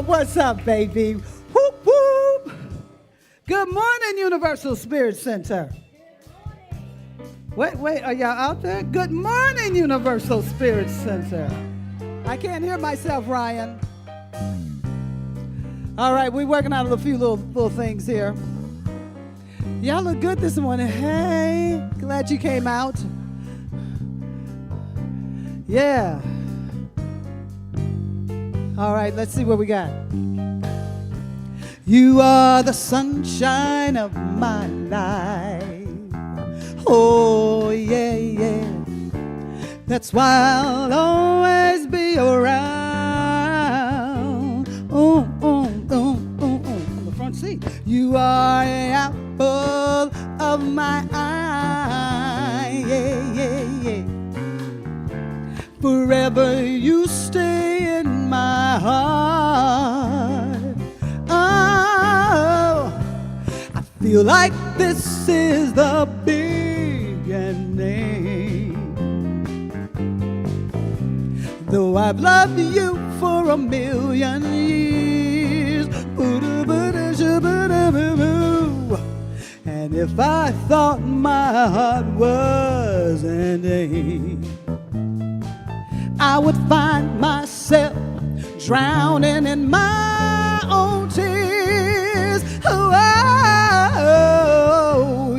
What's up, baby? Whoop, whoop. Good morning, Universal Spirit Center. Wait, are y'all out there? Good morning, Universal Spirit Center. I can't hear myself, Ryan. All right, we're working on a few little things here. Y'all look good this morning. Hey, glad you came out. Yeah. All right, let's see what we got. You are the sunshine of my life. Oh, yeah, yeah. That's why I'll always be around. On the front seat. You are the apple of my eye. Yeah, yeah, yeah. Forever you stay in my heart. Oh, I feel like this is the beginning. Though I've loved you for 1,000,000 years. And if I thought my heart was ending, I would find myself drowning in my own tears. Oh,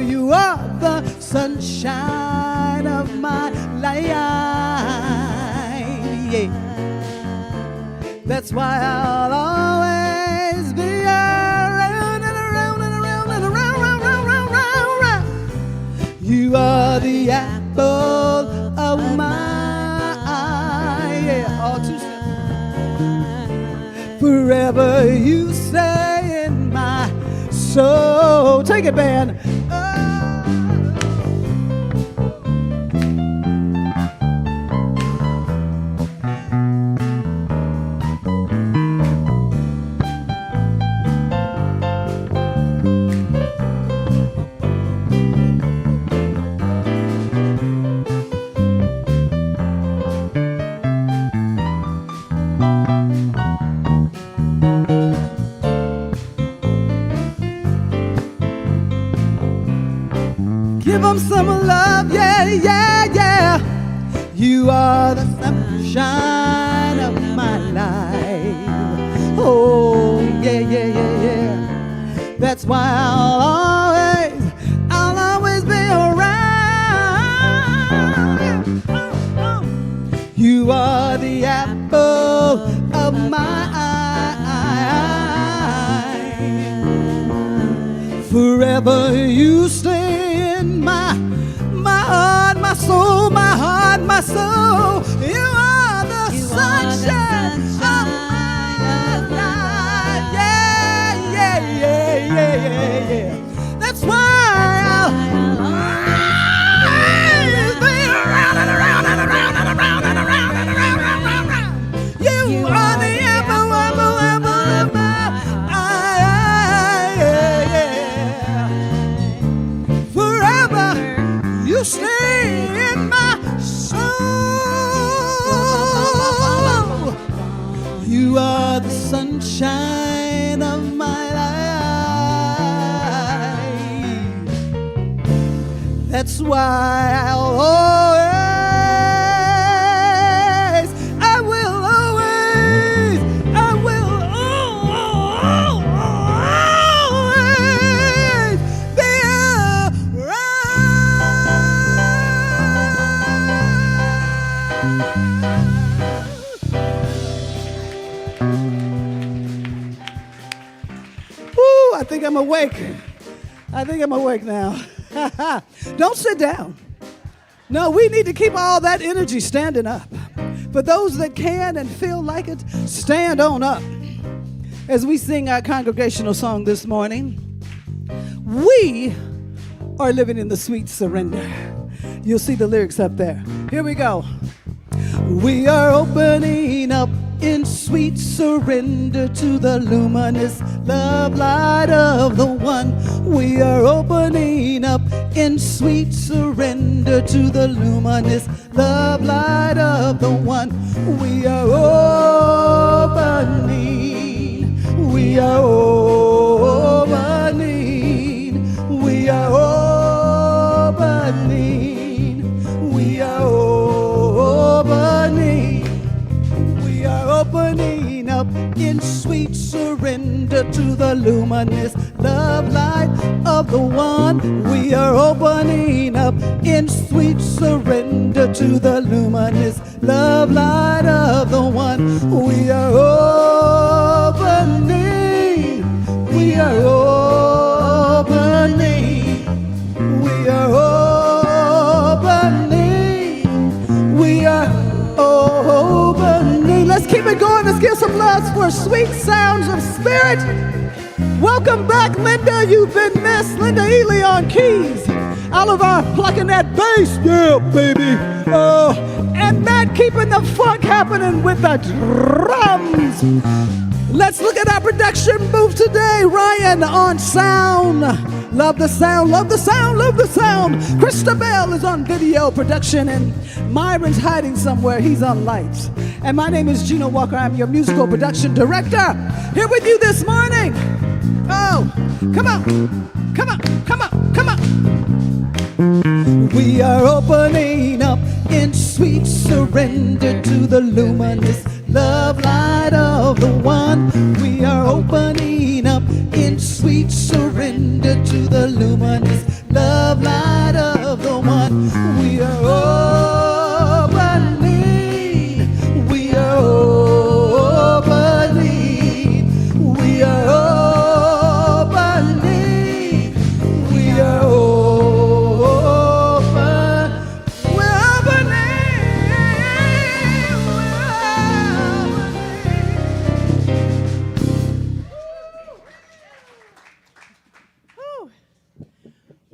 you are the sunshine of my life. Yeah. That's why I'll always be around and around and around and around. You are the apple of my forever you stay in my soul. Take it, band. Give them some love, yeah, yeah, yeah. You are the sunshine of my life. Oh, yeah, yeah, yeah, yeah. That's why I'll always be around. You are the apple of my eye. Forever you stay in my heart, my soul, my heart, my soul. You are the sunshine of my life. Yeah, yeah, yeah, yeah, yeah, yeah. That's why I'll always be around and around and around and around and around and around and around. You are the apple of my eye. Yeah, yeah. Forever you stay in my soul. You are the sunshine of my life. That's why I'll always think I'm awake. I think I'm awake now. Don't sit down. No, we need to keep all that energy standing up. For those that can and feel like it, stand on up. As we sing our congregational song this morning, we are living in the sweet surrender. You'll see the lyrics up there. Here we go. We are opening up in sweet surrender to the luminous love light of the one. We are opening up in sweet surrender to the luminous love light of the one. We are opening. We are opening. We are opening. We are opening. We are opening up in sweet surrender to the luminous love light of the one. We are opening up in sweet surrender to the luminous love light of the one. We are opening. We are opening. We are opening. We are opening. Let's keep it going. Let's give some love for sweet sounds of spirit. Welcome back, Linda. You've been missed. Linda Ely on keys. Oliver plucking that bass. Yeah, baby. And Matt keeping the funk happening with the drums. Let's look at our production booth today. Ryan on sound. Love the sound, love the sound, love the sound. Christabel is on video production, and Myron's hiding somewhere. He's on lights. And my name is Gino Walker. I'm your musical production director. Here with you this morning. Oh, come on, come on, come on, come on. We are opening up in sweet surrender to the luminous love light of the one. We are opening up in sweet surrender to the luminous love light of the one. We are opening. We are opening. We are opening. We are open. We're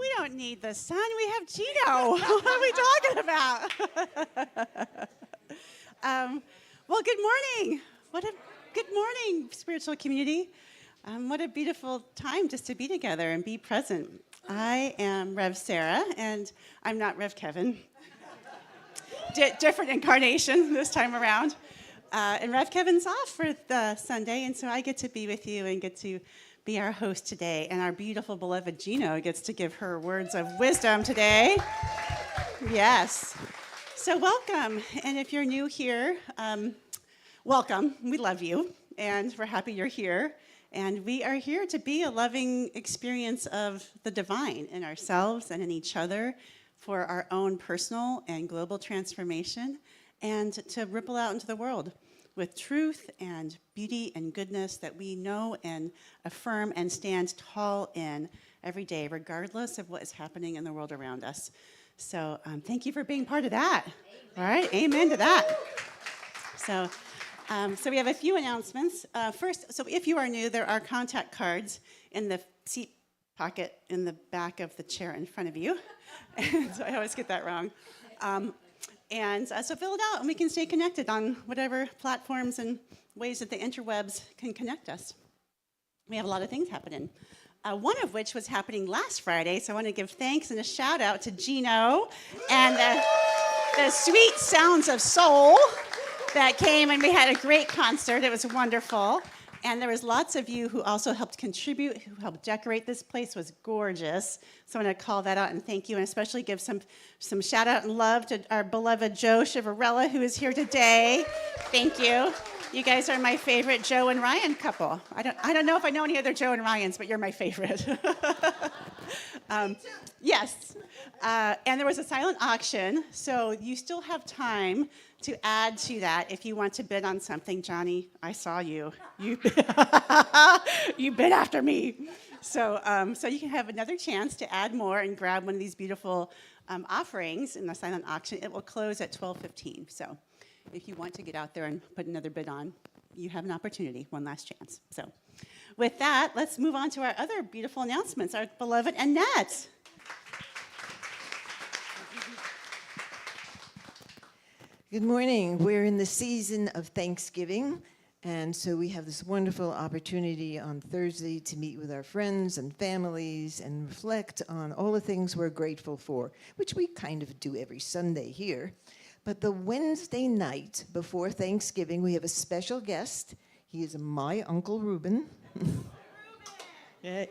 We don't need the sun. We have Gino. What are we talking about? Well, good morning. Good morning, spiritual community. What a beautiful time just to be together and be present. I am Rev Sarah, and I'm not Rev Kevin. Different incarnation this time around. And Rev Kevin's off for the Sunday, and so I get to be with you and get to be our host today. And our beautiful, beloved Gino gets to give her words of wisdom today. Yes. So welcome. And if you're new here, welcome. We love you, and we're happy you're here. And we are here to be a loving experience of the divine in ourselves and in each other for our own personal and global transformation, and to ripple out into the world with truth and beauty and goodness that we know and affirm and stand tall in every day, regardless of what is happening in the world around us. So thank you for being part of that. All right, amen to that. So we have a few announcements. First, so if you are new, there are contact cards in the seat pocket in the back of the chair in front of you. And so I always get that wrong. So fill it out, and we can stay connected on whatever platforms and ways that the interwebs can connect us. We have a lot of things happening. One of which was happening last Friday, so I want to give thanks and a shout out to Gino and the Sweet Sounds of Soul that came, and we had a great concert. It was wonderful. And there was lots of you who also helped contribute, who helped decorate this place. It was gorgeous. So I want to call that out and thank you, and especially give some shout out and love to our beloved Joe Chivarella, who is here today. Thank you. You guys are my favorite Joe and Ryan couple. I don't know if I know any other Joe and Ryans, but you're my favorite. Yes. And there was a silent auction, so you still have time to add to that if you want to bid on something. Johnny, I saw you. You bid after me. So you can have another chance to add more and grab one of these beautiful offerings in the silent auction. It will close at 12:15. So if you want to get out there and put another bid on, you have an opportunity, one last chance. So with that, let's move on to our other beautiful announcements, our beloved Annette. Good morning. We're in the season of Thanksgiving, and so we have this wonderful opportunity on Thursday to meet with our friends and families and reflect on all the things we're grateful for, which we kind of do every Sunday here. But the Wednesday night before Thanksgiving, we have a special guest. He is my Uncle Reuben. Yeah.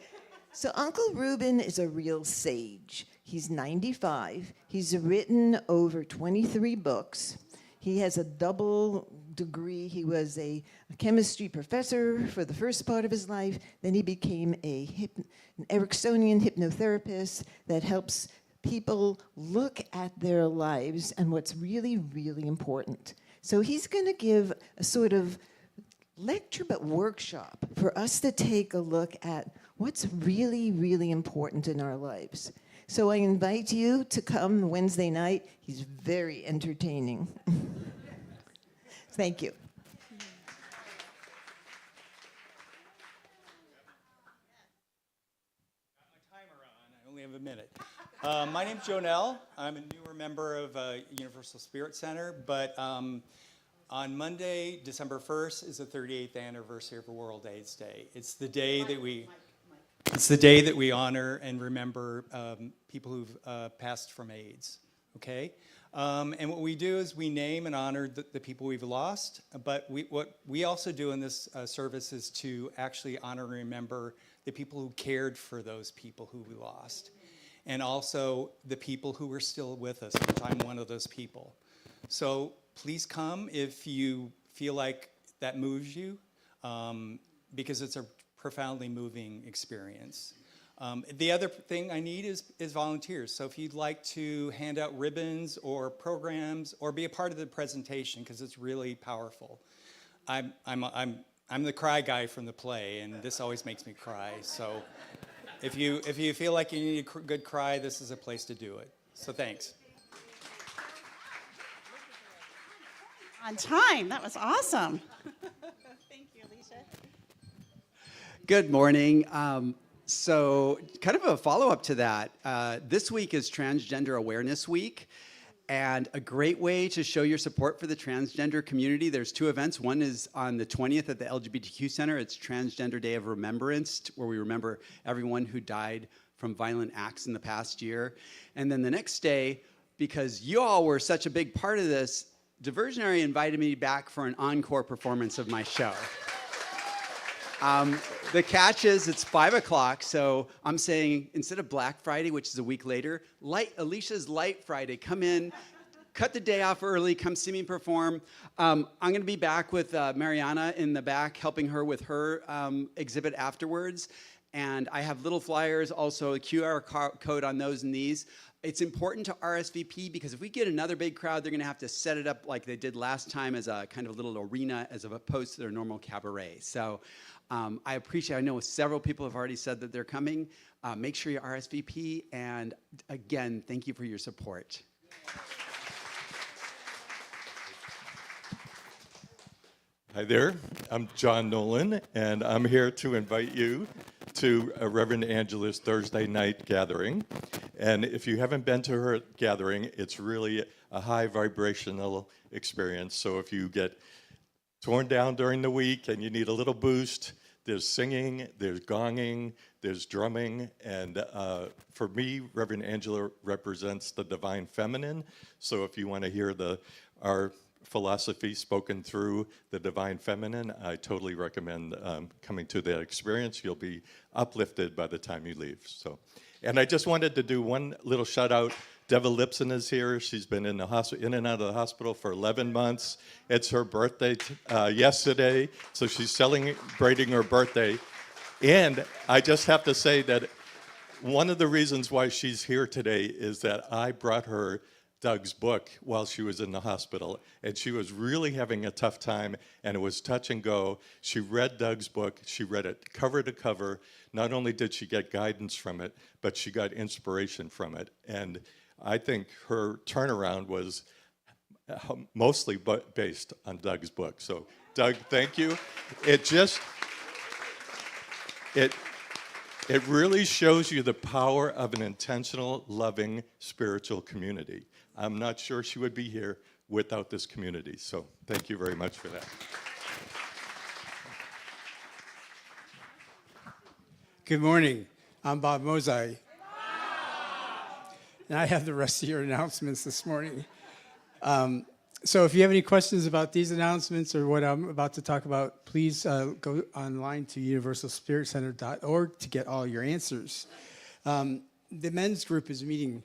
So Uncle Reuben is a real sage. He's 95. He's written over 23 books. He has a double degree. He was a chemistry professor for the first part of his life. Then he became an Ericksonian hypnotherapist that helps people look at their lives and what's really, really important. So he's going to give a sort of lecture but workshop for us to take a look at what's really, really important in our lives. So I invite you to come Wednesday night. He's very entertaining. Thank you. Got my timer on. I only have a minute. My name's Jonelle. I'm a newer member of Universal Spirit Center, but on Monday, December 1st, is the 38th anniversary of World AIDS Day. It's the day that we honor and remember people who've passed from AIDS. Okay, and what we do is we name and honor the people we've lost. But what we also do in this service is to actually honor and remember the people who cared for those people who we lost, and also the people who are still with us, which I'm one of those people. So please come if you feel like that moves you, because it's a profoundly moving experience. The other thing I need is volunteers. So if you'd like to hand out ribbons or programs or be a part of the presentation, because it's really powerful. I'm the cry guy from the play, and this always makes me cry. So if you feel like you need a good cry, this is a place to do it. So thanks. On time. That was awesome. Thank you, Alicia. Good morning. So kind of a follow-up to that. This week is Transgender Awareness Week, and a great way to show your support for the transgender community, there's two events. One is on the 20th at the LGBTQ Center. It's Transgender Day of Remembrance, where we remember everyone who died from violent acts in the past year. And then the next day, because you all were such a big part of this, Diversionary invited me back for an encore performance of my show. The catch is it's 5 o'clock, so I'm saying instead of Black Friday, which is a week later, Alicia's Light Friday. Come in, cut the day off early, come see me perform. I'm going to be back with Mariana in the back, helping her with her exhibit afterwards. And I have little flyers, also a QR code on those and these. It's important to RSVP because if we get another big crowd, they're going to have to set it up like they did last time as a kind of a little arena as opposed to their normal cabaret. So I appreciate, I know several people have already said that they're coming. Make sure you RSVP. And again, thank you for your support. Hi there, I'm John Nolan, and I'm here to invite you to Reverend Angela's Thursday night gathering. And if you haven't been to her gathering, it's really a high vibrational experience. So if you get torn down during the week and you need a little boost, there's singing, there's gonging, there's drumming, and for me, Reverend Angela represents the divine feminine. So if you want to hear our philosophy spoken through the divine feminine, I totally recommend coming to that experience. You'll be uplifted by the time you leave. So, and I just wanted to do one little shout out. Deva Lipson is here. She's been in and out of the hospital for 11 months. It's her birthday yesterday, so she's celebrating her birthday. And I just have to say that one of the reasons why she's here today is that I brought her Doug's book while she was in the hospital, and she was really having a tough time, and it was touch and go. She read Doug's book. She read it cover to cover. Not only did she get guidance from it, but she got inspiration from it. And I think her turnaround was mostly based on Doug's book. So, Doug, thank you. It really shows you the power of an intentional, loving, spiritual community. I'm not sure she would be here without this community. So thank you very much for that. Good morning. I'm Bob Mozai. And I have the rest of your announcements this morning. So if you have any questions about these announcements or what I'm about to talk about, please go online to universalspiritcenter.org to get all your answers. The men's group is meeting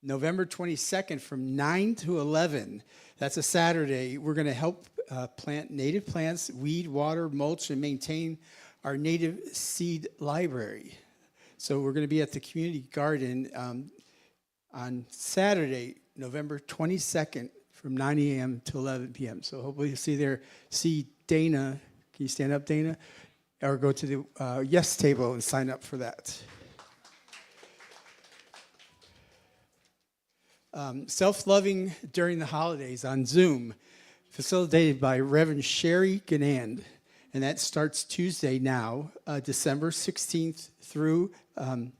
November 22nd from 9 to 11. That's a Saturday. We're going to help plant native plants, weed, water, mulch, and maintain our native seed library. So we're going to be at the community garden on Saturday, November 22nd, from 9 a.m. to 11 p.m. So hopefully you'll see Dana. Can you stand up, Dana? Or go to the yes table and sign up for that. Self-loving during the holidays on Zoom, facilitated by Reverend Sherry Ganand. And that starts Tuesday now, December 16th through the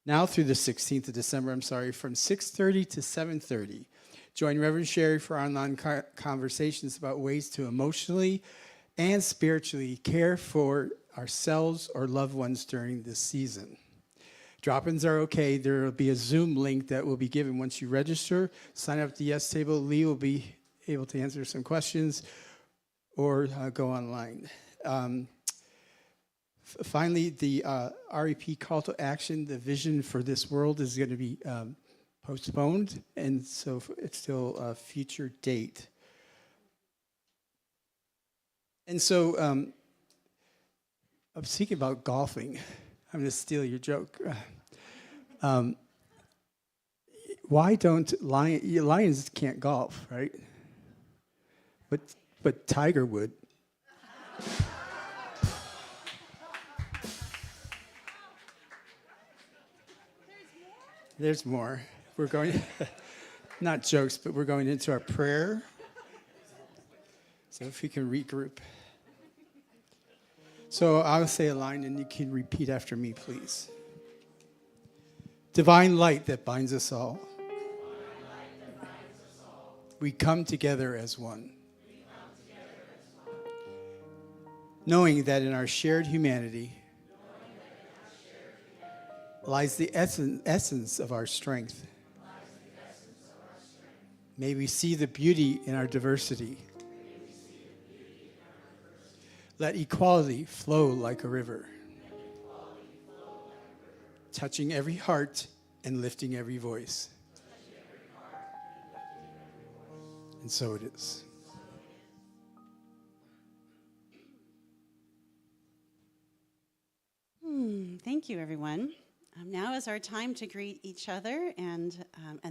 16th of December, from 6:30 to 7:30. Join Reverend Sherry for online conversations about ways to emotionally and spiritually care for ourselves or loved ones during this season. Drop-ins are okay. There will be a Zoom link that will be given once you register. Sign up at the Yes table. Lee will be able to answer some questions or go online. Finally, the REP call to action, the vision for this world, is going to be postponed, and so it's still a future date. And so I'm thinking about golfing. I'm going to steal your joke. Why don't lions can't golf, right? But Tiger would. There's more. We're going, not jokes, but we're going into our prayer. So if we can regroup. So I'll say a line and you can repeat after me, please. Divine light that binds us all. We come together as one. Knowing that in our shared humanity lies the essence of our strength. May we see the beauty in our diversity. Let equality flow like a river, touching every heart and lifting every voice. And so it is. Thank you, everyone. Now is our time to greet each other and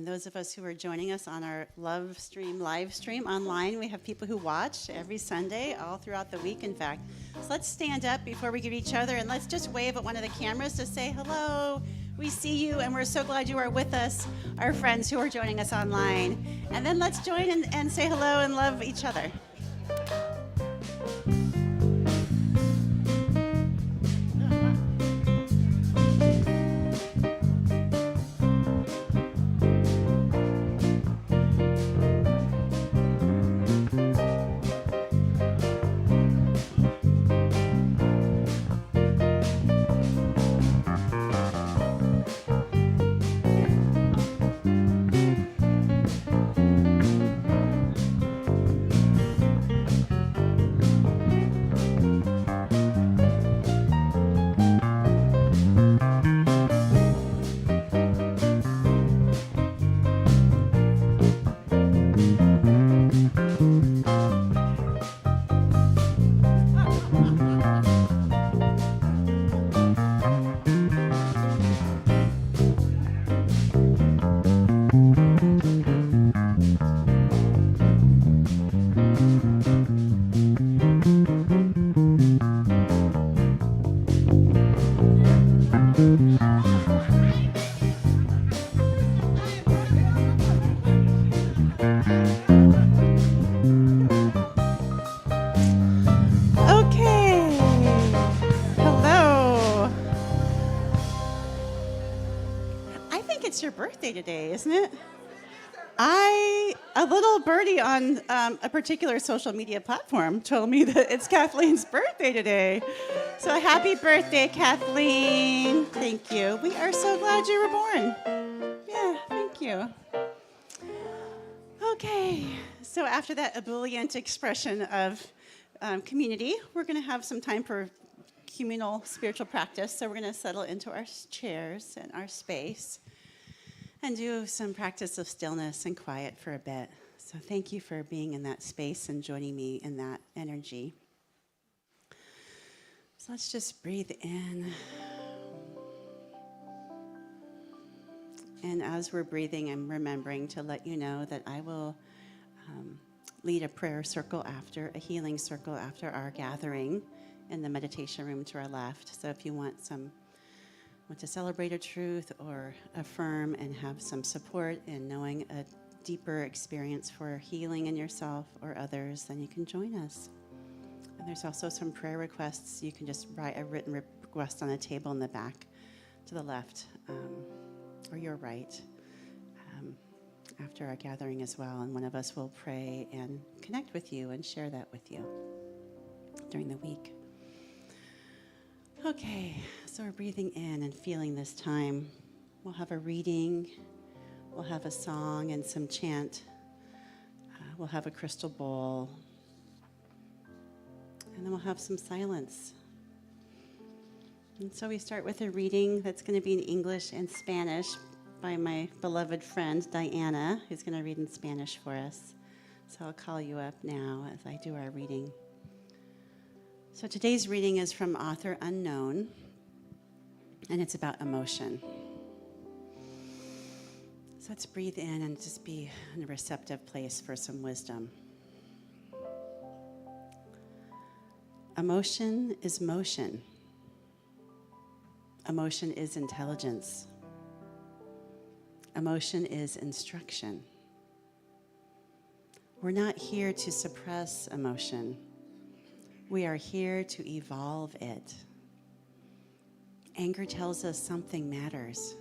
those of us who are joining us on our live stream online. We have people who watch every Sunday, all throughout the week, in fact. So let's stand up before we greet each other and let's just wave at one of the cameras to say hello. We see you and we're so glad you are with us, our friends who are joining us online. And then let's join and say hello and love each other. birthday today, isn't it? A little birdie on a particular social media platform told me that it's Kathleen's birthday today. So happy birthday, Kathleen. Thank you. We are so glad you were born. Yeah, thank you. Okay, so after that ebullient expression of community, we're going to have some time for communal spiritual practice. So we're going to settle into our chairs and our space and do some practice of stillness and quiet for a bit. So thank you for being in that space and joining me in that energy. So let's just breathe in. And as we're breathing, I'm remembering to let you know that I will lead a prayer circle after, a healing circle after our gathering in the meditation room to our left. So if you want to celebrate a truth or affirm and have some support in knowing a deeper experience for healing in yourself or others, then you can join us. And there's also some prayer requests. You can just write a written request on a table in the back to the left or your right after our gathering as well. And one of us will pray and connect with you and share that with you during the week. Okay, so we're breathing in and feeling this time. We'll have a reading, we'll have a song and some chant, we'll have a crystal bowl, and then we'll have some silence. And so we start with a reading that's going to be in English and Spanish by my beloved friend Diana, who's going to read in Spanish for us. So I'll call you up now as I do our reading. So today's reading is from author unknown, and it's about emotion. So let's breathe in and just be in a receptive place for some wisdom. Emotion is motion. Emotion is intelligence. Emotion is instruction. We're not here to suppress emotion. We are here to evolve it. Anger tells us something matters.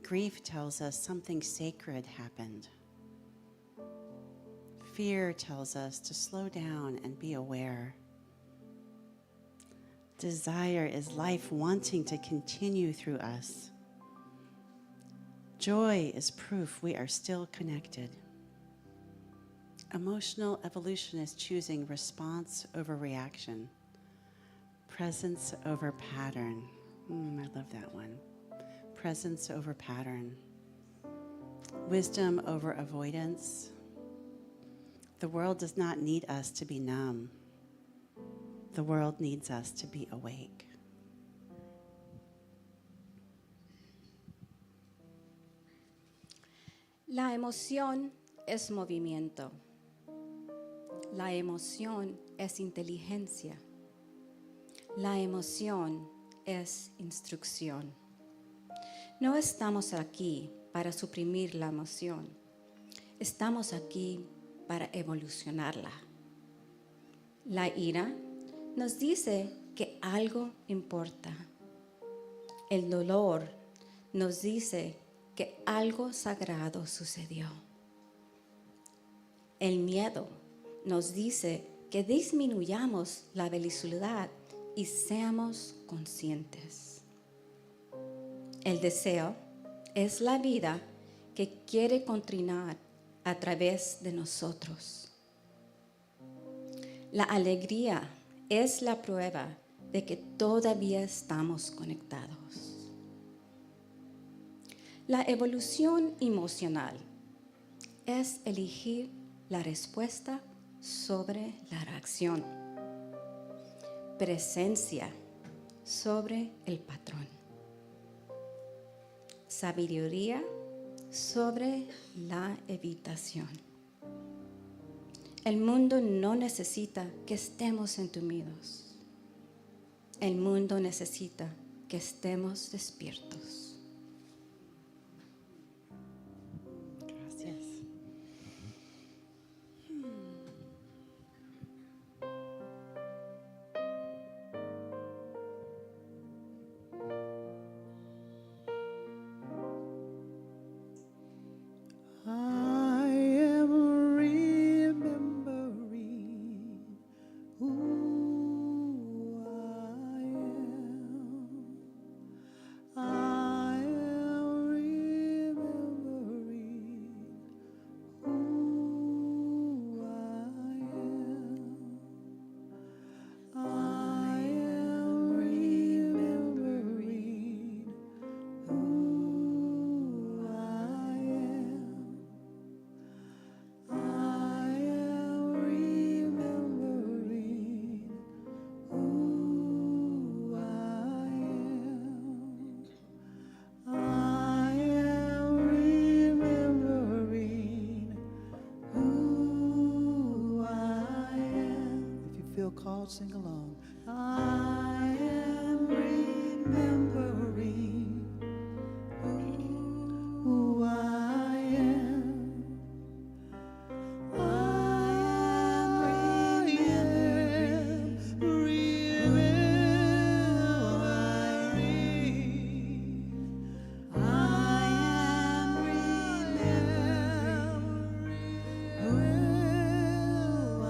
Grief tells us something sacred happened. Fear tells us to slow down and be aware. Desire is life wanting to continue through us. Joy is proof we are still connected. Emotional evolution is choosing response over reaction, presence over pattern. I love that one. Presence over pattern. Wisdom over avoidance. The world does not need us to be numb. The world needs us to be awake. La emoción es movimiento. La emoción es inteligencia. La emoción es instrucción. No estamos aquí para suprimir la emoción. Estamos aquí para evolucionarla. La ira nos dice que algo importa. El dolor nos dice que algo sagrado sucedió. El miedo nos dice que disminuyamos la velocidad y seamos conscientes. El deseo es la vida que quiere continuar a través de nosotros. La alegría es la prueba de que todavía estamos conectados. La evolución emocional es elegir la respuesta sobre la reacción. Presencia sobre el patrón. Sabiduría sobre la evitación. El mundo no necesita que estemos entumidos. El mundo necesita que estemos despiertos. Gracias. I am remembering who I am. I am remembering who I am. I am remembering who I am. I am remembering who I am. I am remembering who I am. If you feel called, sing along. I am remembering who I am. I am remembering. I am remembering who I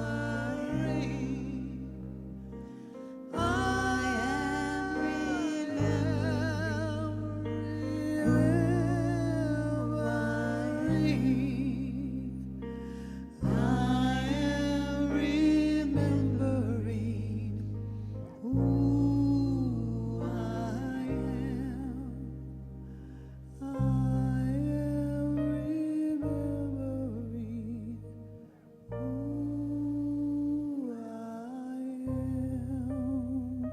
am. I am remembering. I am remembering who I am. I am remembering who I am.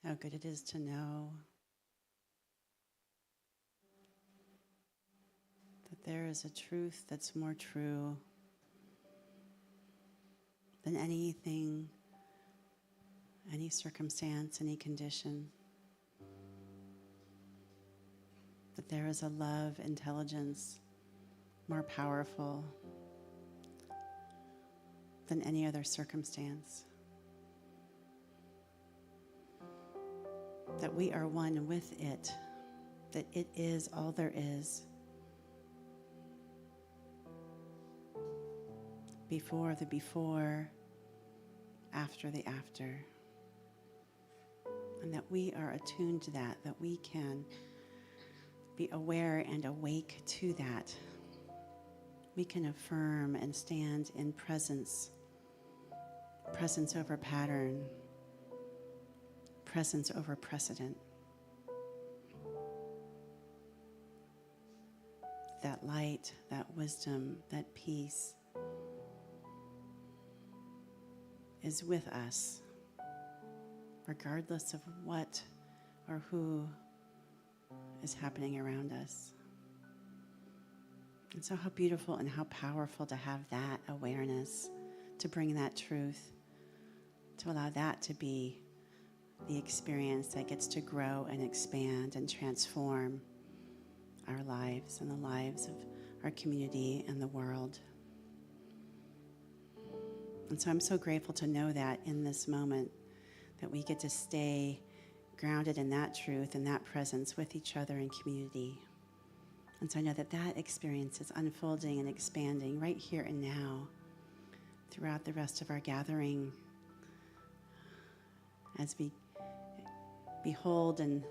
How good it is to know that there is a truth that's more true than anything, any circumstance, any condition. That there is a love, intelligence more powerful than any other circumstance. that we are one with it, that it is all there is. Before the before, after the after. And that we are attuned to that, that we can be aware and awake to that. We can affirm and stand in presence, presence over pattern, presence over precedent. That light, that wisdom, that peace is with us, regardless of what or who is happening around us. And so how beautiful and how powerful to have that awareness, to bring that truth, to allow that to be the experience that gets to grow and expand and transform our lives and the lives of our community and the world. And so I'm so grateful to know that in this moment, that we get to stay grounded in that truth and that presence with each other in community. And so I know that that experience is unfolding and expanding right here and now throughout the rest of our gathering as we behold and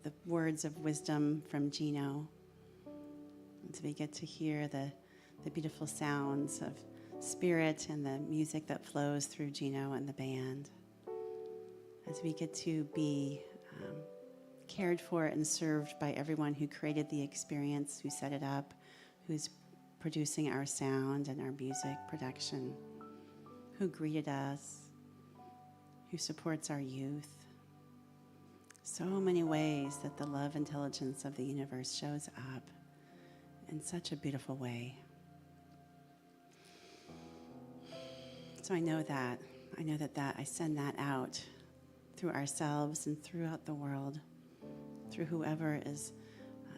the words of wisdom from Gino, as we get to hear the beautiful sounds of spirit and the music that flows through Gino and the band, as we get to be cared for and served by everyone who created the experience, who set it up, who's producing our sound and our music production, who greeted us, who supports our youth. So many ways that the love intelligence of the universe shows up in such a beautiful way. So I know that I send that out through ourselves and throughout the world, through whoever is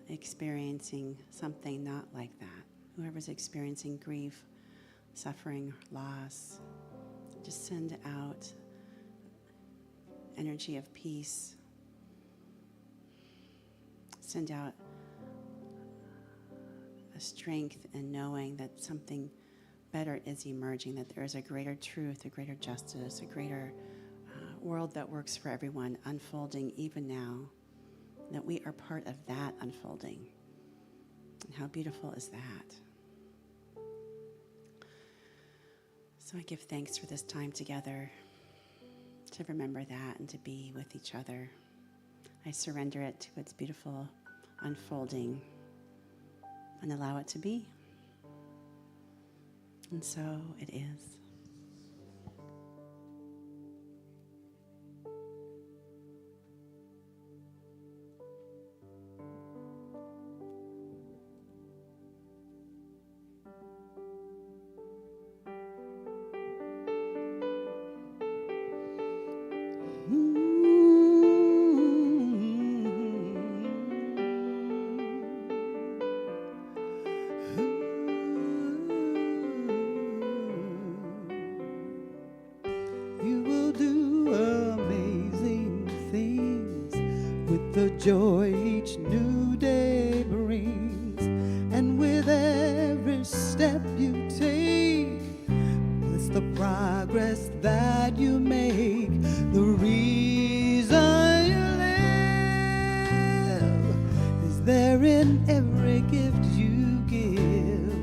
experiencing something not like that, whoever's experiencing grief, suffering, loss. Just send out energy of peace. Send out a strength in knowing that something better is emerging, that there is a greater truth, a greater justice, a greater world that works for everyone unfolding even now, that we are part of that unfolding. And how beautiful is that? So I give thanks for this time together, to remember that and to be with each other. I surrender it to its beautiful unfolding and allow it to be. And so it is. You will do amazing things with the joy each new day brings. And with every step you take, it's the progress that you make, the reason you live is there in every gift you give.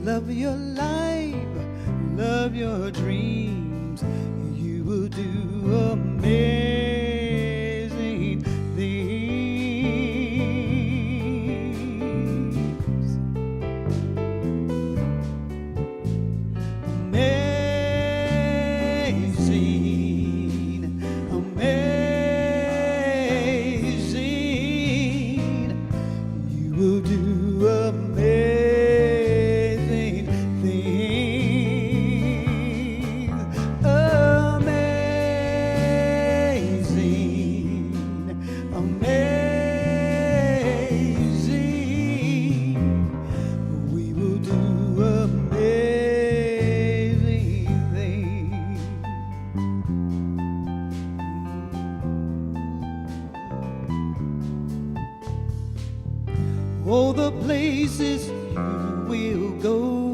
Love your life, love your dreams. You will do amazing things. Amazing, amazing. You will do amazing things. Amazing, amazing. We will do amazing things. Oh, the places you will go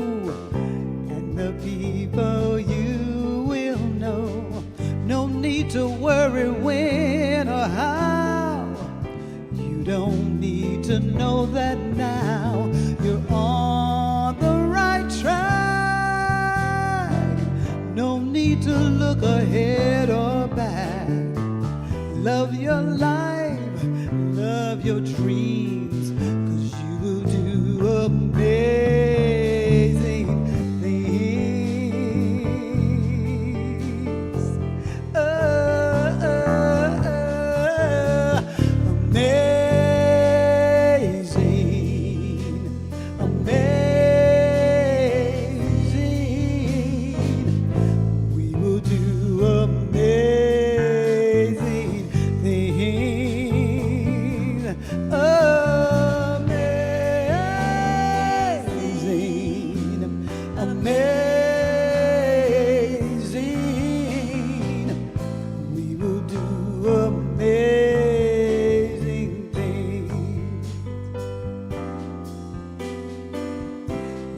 and the people you will know. No need to worry when or how. You don't need to know that now. You're on the right track. No need to look ahead or back. Love your life, love your dreams, 'cause you will do amazing things. Amazing, amazing. We will do amazing things. Amazing, amazing. We will do amazing things.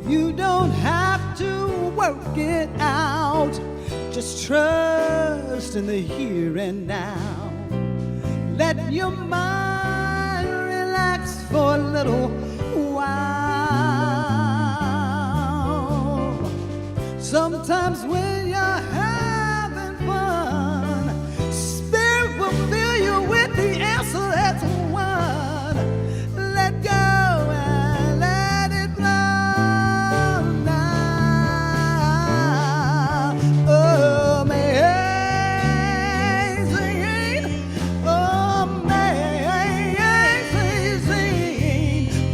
You don't have to work it out. Just trust in the here and now. Let your mind relax for a little while. Sometimes when you're having fun, Spirit will fill you with the answer that's one. Let go and let it flow now. Amazing, amazing.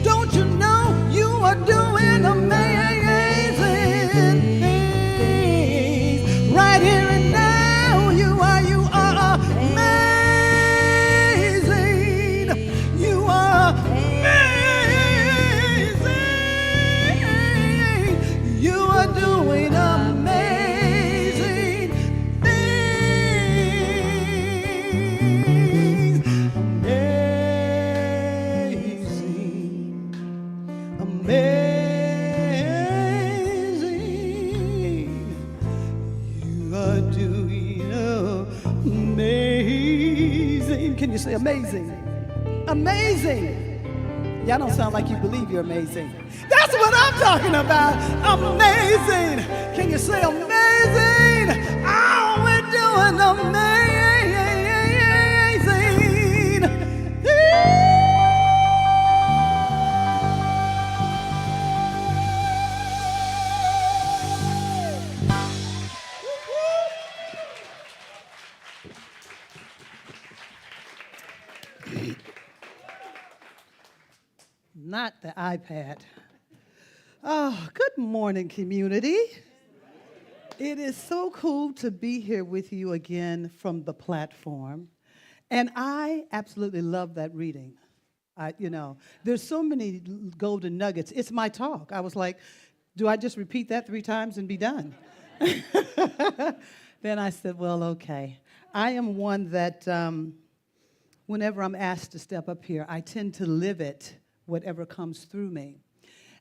Don't you know you are doing amazing things? Right here and now, you are amazing. You are amazing. You are doing amazing things. Amazing, amazing. You are doing amazing. Can you say amazing? Amazing. Y'all don't sound like you believe you're amazing. That's what I'm talking about. Amazing. Can you say amazing? Oh, we're doing amazing. Not the iPad. Oh, good morning, community. It is so cool to be here with you again from the platform. And I absolutely love that reading. There's so many golden nuggets. It's my talk. I was like, do I just repeat that 3 times and be done? Then I said, well, okay. I am one that whenever I'm asked to step up here, I tend to live it, whatever comes through me.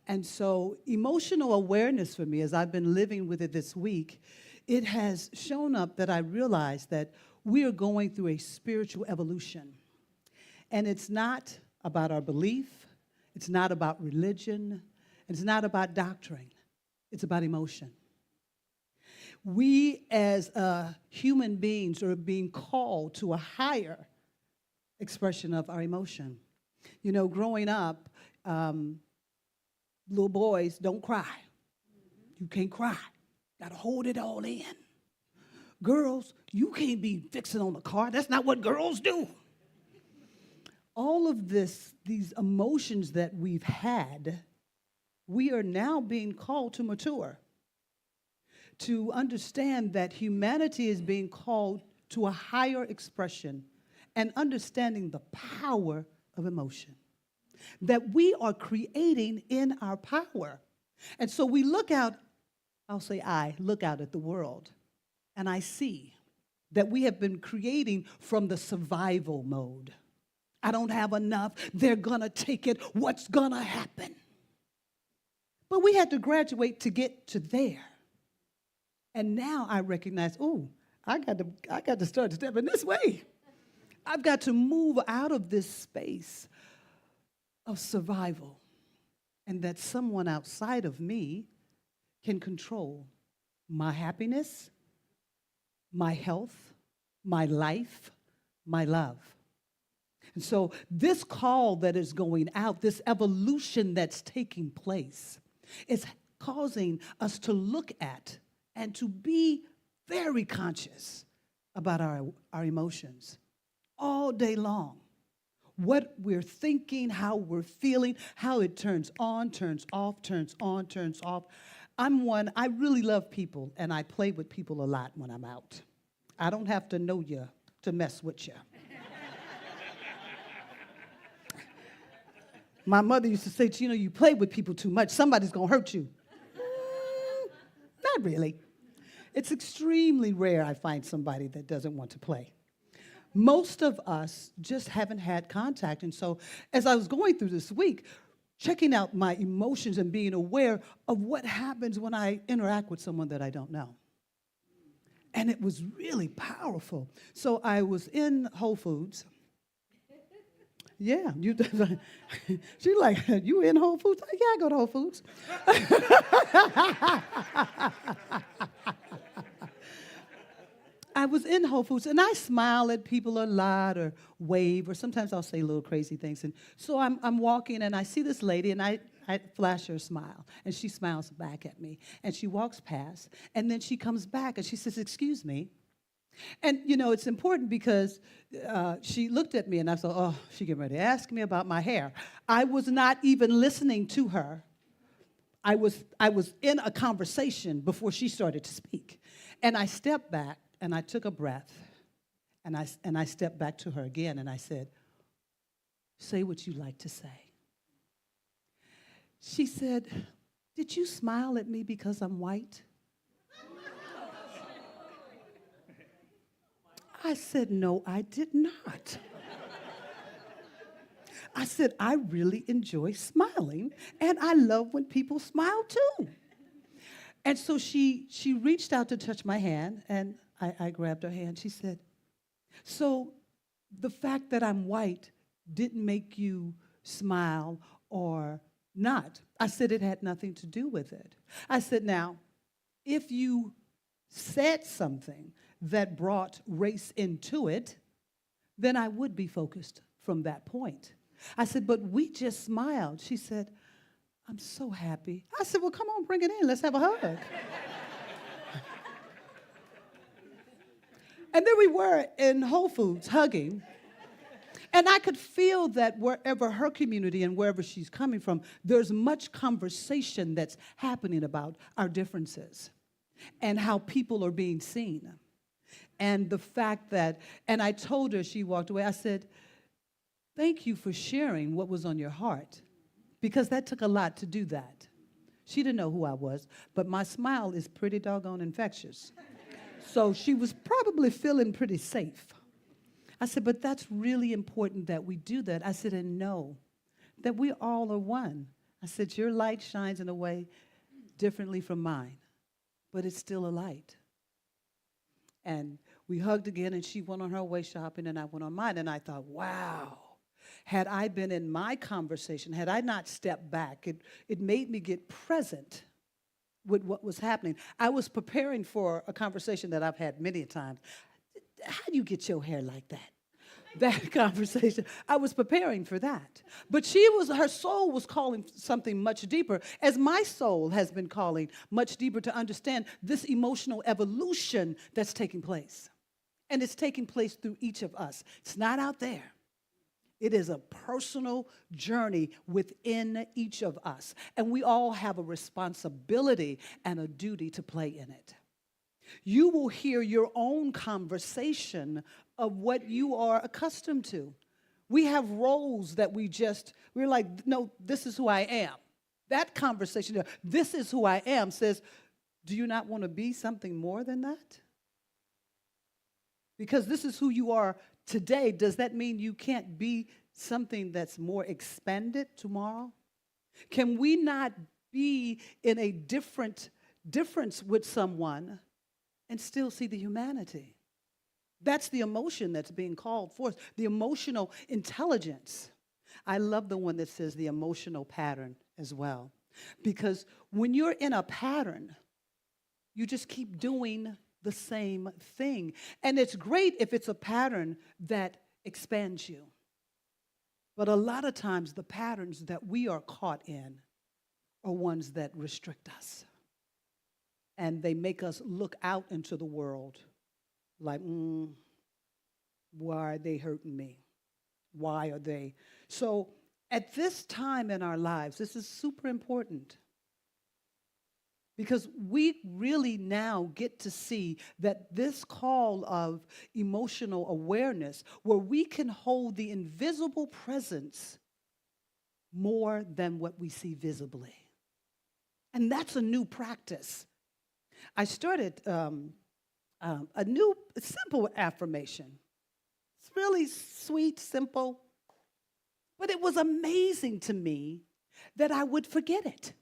And so emotional awareness for me, as I've been living with it this week, it has shown up that I realize that we are going through a spiritual evolution. And it's not about our belief, it's not about religion, it's not about doctrine, it's about emotion. We as human beings are being called to a higher expression of our emotion. You know, growing up, little boys don't cry. You can't cry. Gotta hold it all in. Girls, you can't be fixing on the car. That's not what girls do. All of these emotions that we've had, we are now being called to mature, to understand that humanity is being called to a higher expression and understanding the power of emotion, that we are creating in our power. And so we look out, I look out at the world, and I see that we have been creating from the survival mode. I don't have enough. They're going to take it. What's going to happen? But we had to graduate to get to there. And now I recognize, oh, I got to start stepping this way. I've got to move out of this space of survival, and that someone outside of me can control my happiness, my health, my life, my love. And so this call that is going out, this evolution that's taking place, is causing us to look at and to be very conscious about our emotions all day long. What we're thinking, how we're feeling, how it turns on, turns off, turns on, turns off. I really love people, and I play with people a lot when I'm out. I don't have to know you to mess with you. My mother used to say, Gino, you play with people too much. Somebody's going to hurt you. Not really. It's extremely rare I find somebody that doesn't want to play. Most of us just haven't had contact. And so as I was going through this week, checking out my emotions and being aware of what happens when I interact with someone that I don't know. And it was really powerful. So I was in Whole Foods. Yeah, she's like, you in Whole Foods? Yeah, I go to Whole Foods. I was in Whole Foods, and I smile at people a lot or wave, or sometimes I'll say little crazy things. And so I'm walking, and I see this lady, and I flash her a smile, and she smiles back at me. And she walks past, and then she comes back, and she says, excuse me. And, you know, it's important because she looked at me, and I thought, oh, she getting ready to ask me about my hair. I was not even listening to her. I was in a conversation before she started to speak. And I stepped back, and I took a breath, and I stepped back to her again, and I said, say what you like to say. She said, did you smile at me because I'm white? I said, no, I did not. I said, I really enjoy smiling, and I love when people smile too. And so she reached out to touch my hand, and I grabbed her hand. She said, so the fact that I'm white didn't make you smile or not? I said, it had nothing to do with it. I said, now, if you said something that brought race into it, then I would be focused from that point. I said, but we just smiled. She said, I'm so happy. I said, well, come on, bring it in. Let's have a hug. And then we were in Whole Foods hugging. And I could feel that wherever her community and wherever she's coming from, there's much conversation that's happening about our differences and how people are being seen. And the fact that, and I told her, she walked away, I said, thank you for sharing what was on your heart, because that took a lot to do that. She didn't know who I was, but my smile is pretty doggone infectious. So she was probably feeling pretty safe. I said, but that's really important that we do that. I said, and know that we all are one. I said, your light shines in a way differently from mine, but it's still a light. And we hugged again, and she went on her way shopping, and I went on mine. And I thought, wow, had I been in my conversation, had I not stepped back, it made me get present with what was happening. I was preparing for a conversation that I've had many times. How do you get your hair like that? That conversation. I was preparing for that. But her soul was calling something much deeper, as my soul has been calling much deeper to understand this emotional evolution that's taking place. And it's taking place through each of us. It's not out there. It is a personal journey within each of us. And we all have a responsibility and a duty to play in it. You will hear your own conversation of what you are accustomed to. We have roles that we're like, no, this is who I am. That conversation, this is who I am, says, do you not want to be something more than that? Because this is who you are today, does that mean you can't be something that's more expanded tomorrow? Can we not be in a difference with someone and still see the humanity? That's the emotion that's being called forth, the emotional intelligence. I love the one that says the emotional pattern as well. Because when you're in a pattern, you just keep doing the same thing. And it's great if it's a pattern that expands you. But a lot of times, the patterns that we are caught in are ones that restrict us. And they make us look out into the world like, why are they hurting me? Why are they? So at this time in our lives, this is super important. Because we really now get to see that this call of emotional awareness, where we can hold the invisible presence more than what we see visibly. And that's a new practice. I started a new simple affirmation. It's really sweet, simple, but it was amazing to me that I would forget it.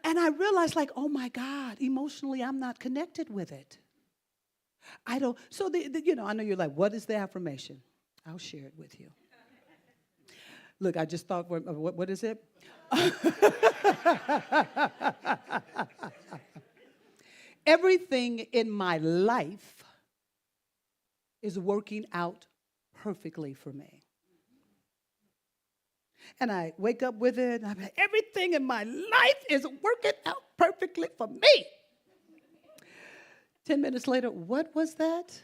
And I realized, like, oh my God, emotionally, I'm not connected with it. I don't. So, I know you're like, what is the affirmation? I'll share it with you. Look, I just thought, what is it? Everything in my life is working out perfectly for me. And I wake up with it, and I'm like, everything in my life is working out perfectly for me. 10 minutes later, what was that?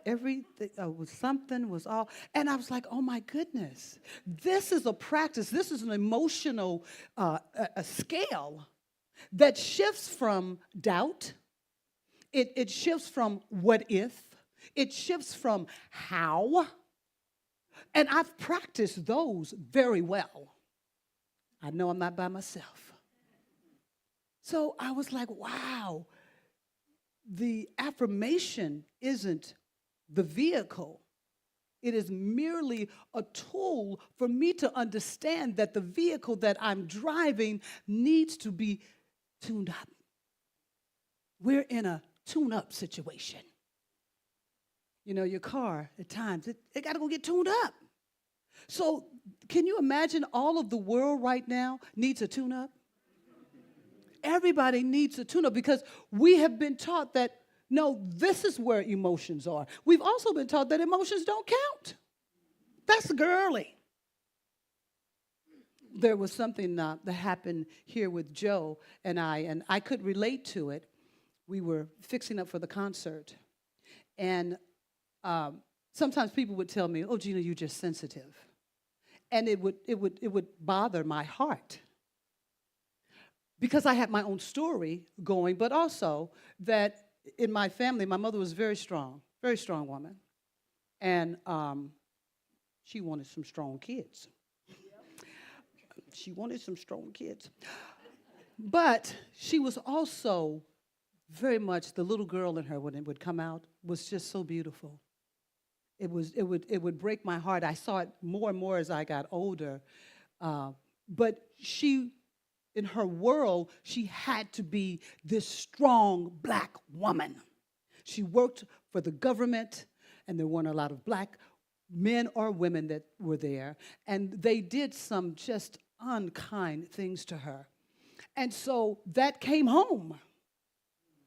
Everything, something was all, and I was like, oh my goodness. This is a practice. This is an emotional a scale that shifts from doubt. It shifts from what if. It shifts from how. And I've practiced those very well. I know I'm not by myself. So I was like, wow, the affirmation isn't the vehicle. It is merely a tool for me to understand that the vehicle that I'm driving needs to be tuned up. We're in a tune-up situation. You know, your car, at times, it got to go get tuned up. So can you imagine all of the world right now needs a tune-up? Everybody needs a tune-up because we have been taught that, no, this is where emotions are. We've also been taught that emotions don't count. That's girly. There was something that happened here with Joe and I could relate to it. We were fixing up for the concert. And sometimes people would tell me, oh, Gina, you're just sensitive. And it would bother my heart because I had my own story going, but also that in my family, my mother was very strong woman. And she wanted some strong kids. She wanted some strong kids. But she was also very much, the little girl in her, when it would come out, was just so beautiful. It would break my heart. I saw it more and more as I got older. But she, in her world, she had to be this strong black woman. She worked for the government, and there weren't a lot of black men or women that were there. And they did some just unkind things to her. And so that came home.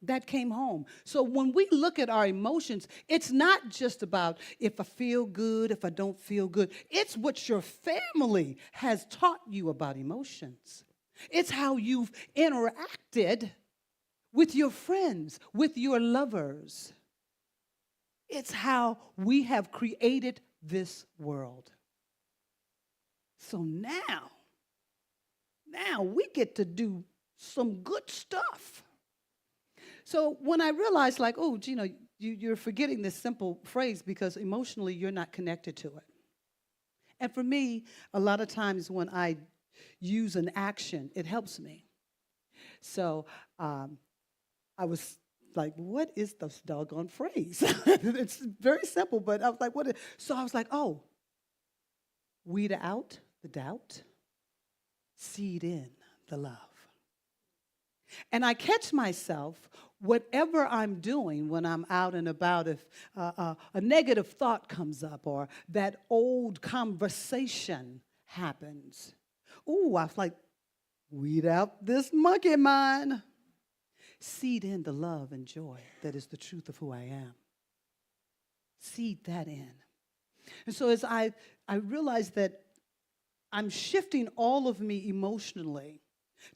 That came home. So when we look at our emotions, it's not just about if I feel good, if I don't feel good. It's what your family has taught you about emotions. It's how you've interacted with your friends, with your lovers. It's how we have created this world. So now we get to do some good stuff. So when I realized, like, oh, Gino, you're forgetting this simple phrase because emotionally you're not connected to it. And for me, a lot of times when I use an action, it helps me. So I was like, what is this doggone phrase? It's very simple, but I was like, what? So I was like, oh, weed out the doubt, seed in the love. And I catch myself, whatever I'm doing when I'm out and about, if a negative thought comes up or that old conversation happens. Ooh, I was like, weed out this monkey mind. Seed in the love and joy that is the truth of who I am. Seed that in. And so as I realized that I'm shifting all of me emotionally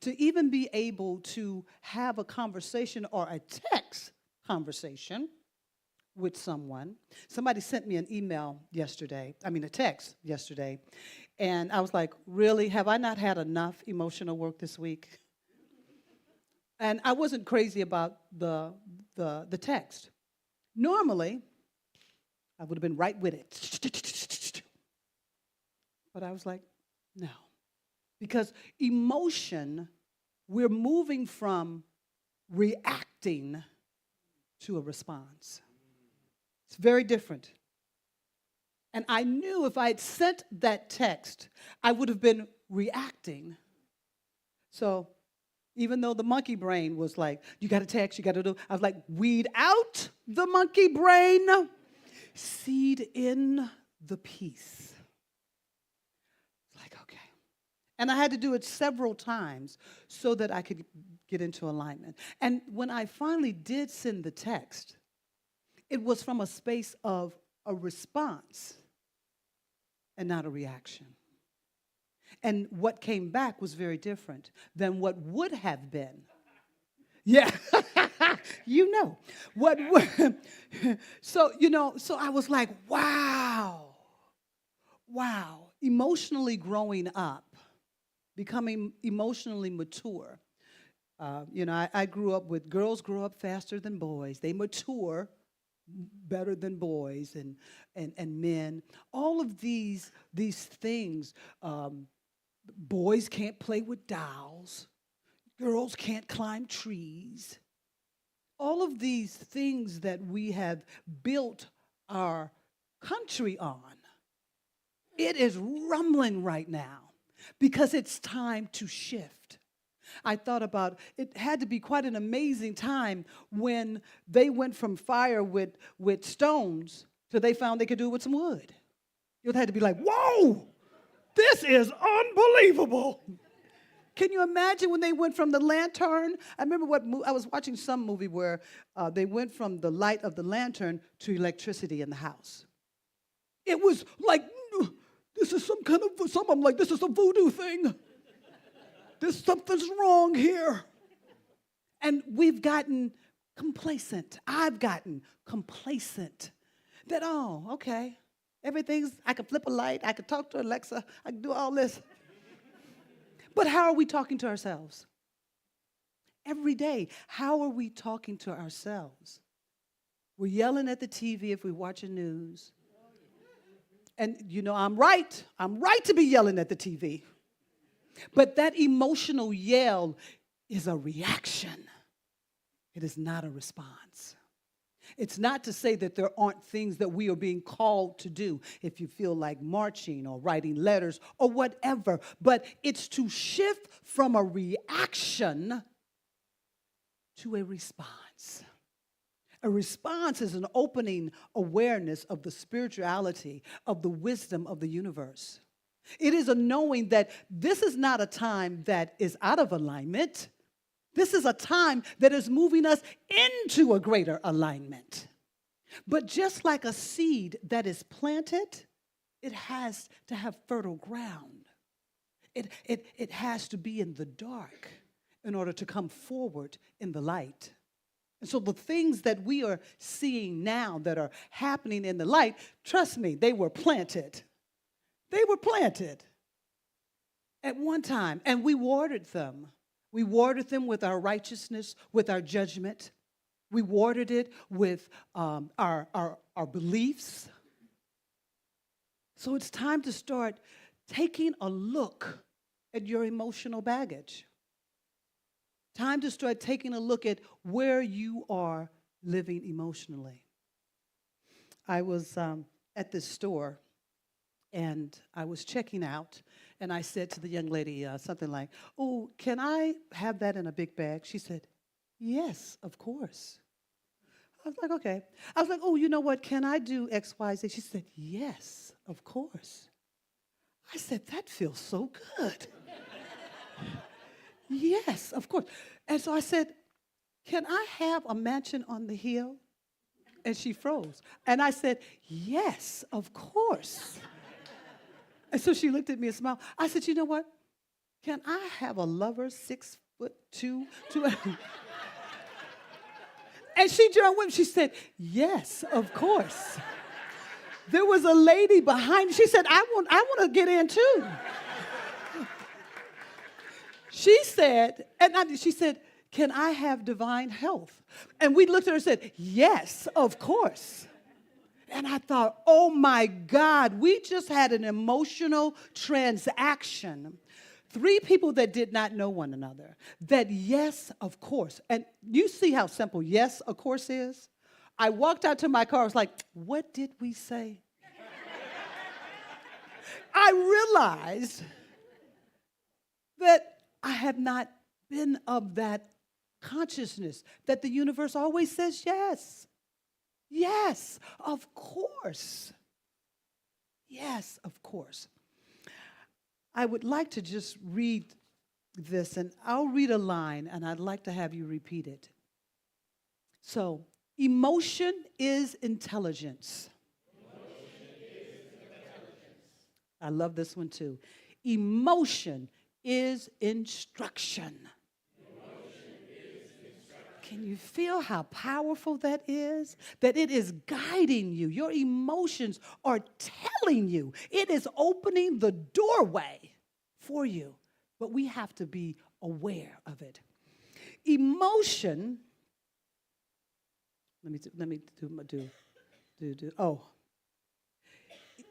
to even be able to have a conversation or a text conversation with someone. Somebody sent me an email yesterday, a text yesterday, and I was like, really, have I not had enough emotional work this week? And I wasn't crazy about the text. Normally, I would have been right with it. But I was like, no. Because emotion, we're moving from reacting to a response. It's very different. And I knew if I had sent that text, I would have been reacting. So even though the monkey brain was like, you got to text, you got to do, I was like, weed out the monkey brain, seed in the peace. It's like, okay. And I had to do it several times so that I could get into alignment. And when I finally did send the text, it was from a space of a response and not a reaction. And what came back was very different than what would have been. Yeah, you know. So I was like, wow. Emotionally growing up, becoming emotionally mature. I grew up with girls grow up faster than boys. They mature better than boys and men. All of these things. Boys can't play with dolls. Girls can't climb trees. All of these things that we have built our country on, it is rumbling right now because it's time to shift. I thought about it had to be quite an amazing time when they went from fire with stones to they found they could do it with some wood. It had to be like, whoa! This is unbelievable. Can you imagine when they went from the lantern? I remember I was watching some movie where they went from the light of the lantern to electricity in the house. It was like, this is I'm like, this is a voodoo thing. Something's wrong here. And we've gotten complacent. I've gotten complacent that, oh, okay. I can flip a light, I can talk to Alexa, I can do all this. But how are we talking to ourselves? Every day, how are we talking to ourselves? We're yelling at the TV if we're watching news. And I'm right to be yelling at the TV. But that emotional yell is a reaction. It is not a response. It's not to say that there aren't things that we are being called to do if you feel like marching or writing letters or whatever, but it's to shift from a reaction to a response. A response is an opening awareness of the spirituality, of the wisdom of the universe. It is a knowing that this is not a time that is out of alignment. This is a time that is moving us into a greater alignment. But just like a seed that is planted, it has to have fertile ground. It has to be in the dark in order to come forward in the light. And so the things that we are seeing now that are happening in the light, trust me, they were planted. They were planted at one time, and we watered them. We watered them with our righteousness, with our judgment. We watered it with our beliefs. So it's time to start taking a look at your emotional baggage. Time to start taking a look at where you are living emotionally. I was at this store, and I was checking out, and I said to the young lady something like, "Oh, can I have that in a big bag?" She said, "Yes, of course." I was like, "Okay." I was like, "Oh, you know what? Can I do X, Y, Z?" She said, "Yes, of course." I said, "That feels so good." Yes, of course. And so I said, "Can I have a mansion on the hill?" And she froze. And I said, "Yes, of course." And so she looked at me and smiled. I said, "You know what? Can I have a lover 6'2"? And she joined with me. She said, "Yes, of course." There was a lady behind me. She said, I want to get in too." She said, she said, "Can I have divine health?" And we looked at her and said, "Yes, of course." And I thought, oh my God, we just had an emotional transaction. 3 people that did not know one another. That yes, of course. And you see how simple yes, of course is? I walked out to my car, I was like, what did we say? I realized that I have not been of that consciousness, that the universe always says yes. Yes, of course. Yes, of course. I would like to just read this, and I'll read a line, and I'd like to have you repeat it. So, emotion is intelligence. I love this one too. Emotion is instruction. Can you feel how powerful that is? That it is guiding you. Your emotions are telling you. It is opening the doorway for you. But we have to be aware of it. Emotion, let me do.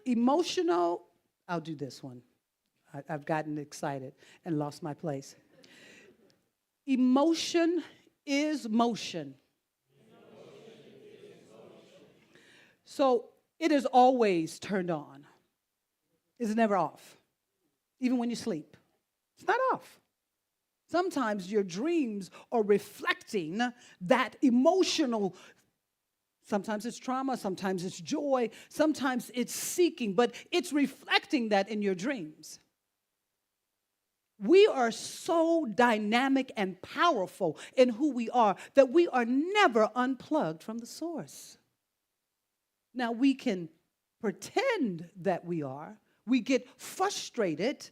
Emotional, I'll do this one. I've gotten excited and lost my place. Emotion is motion. So it is always turned on. It's never off. Even when you sleep, it's not off. Sometimes your dreams are reflecting that emotional. Sometimes it's trauma, sometimes it's joy, sometimes it's seeking, but it's reflecting that in your dreams. We are so dynamic and powerful in who we are that we are never unplugged from the source. Now, we can pretend that we are. We get frustrated.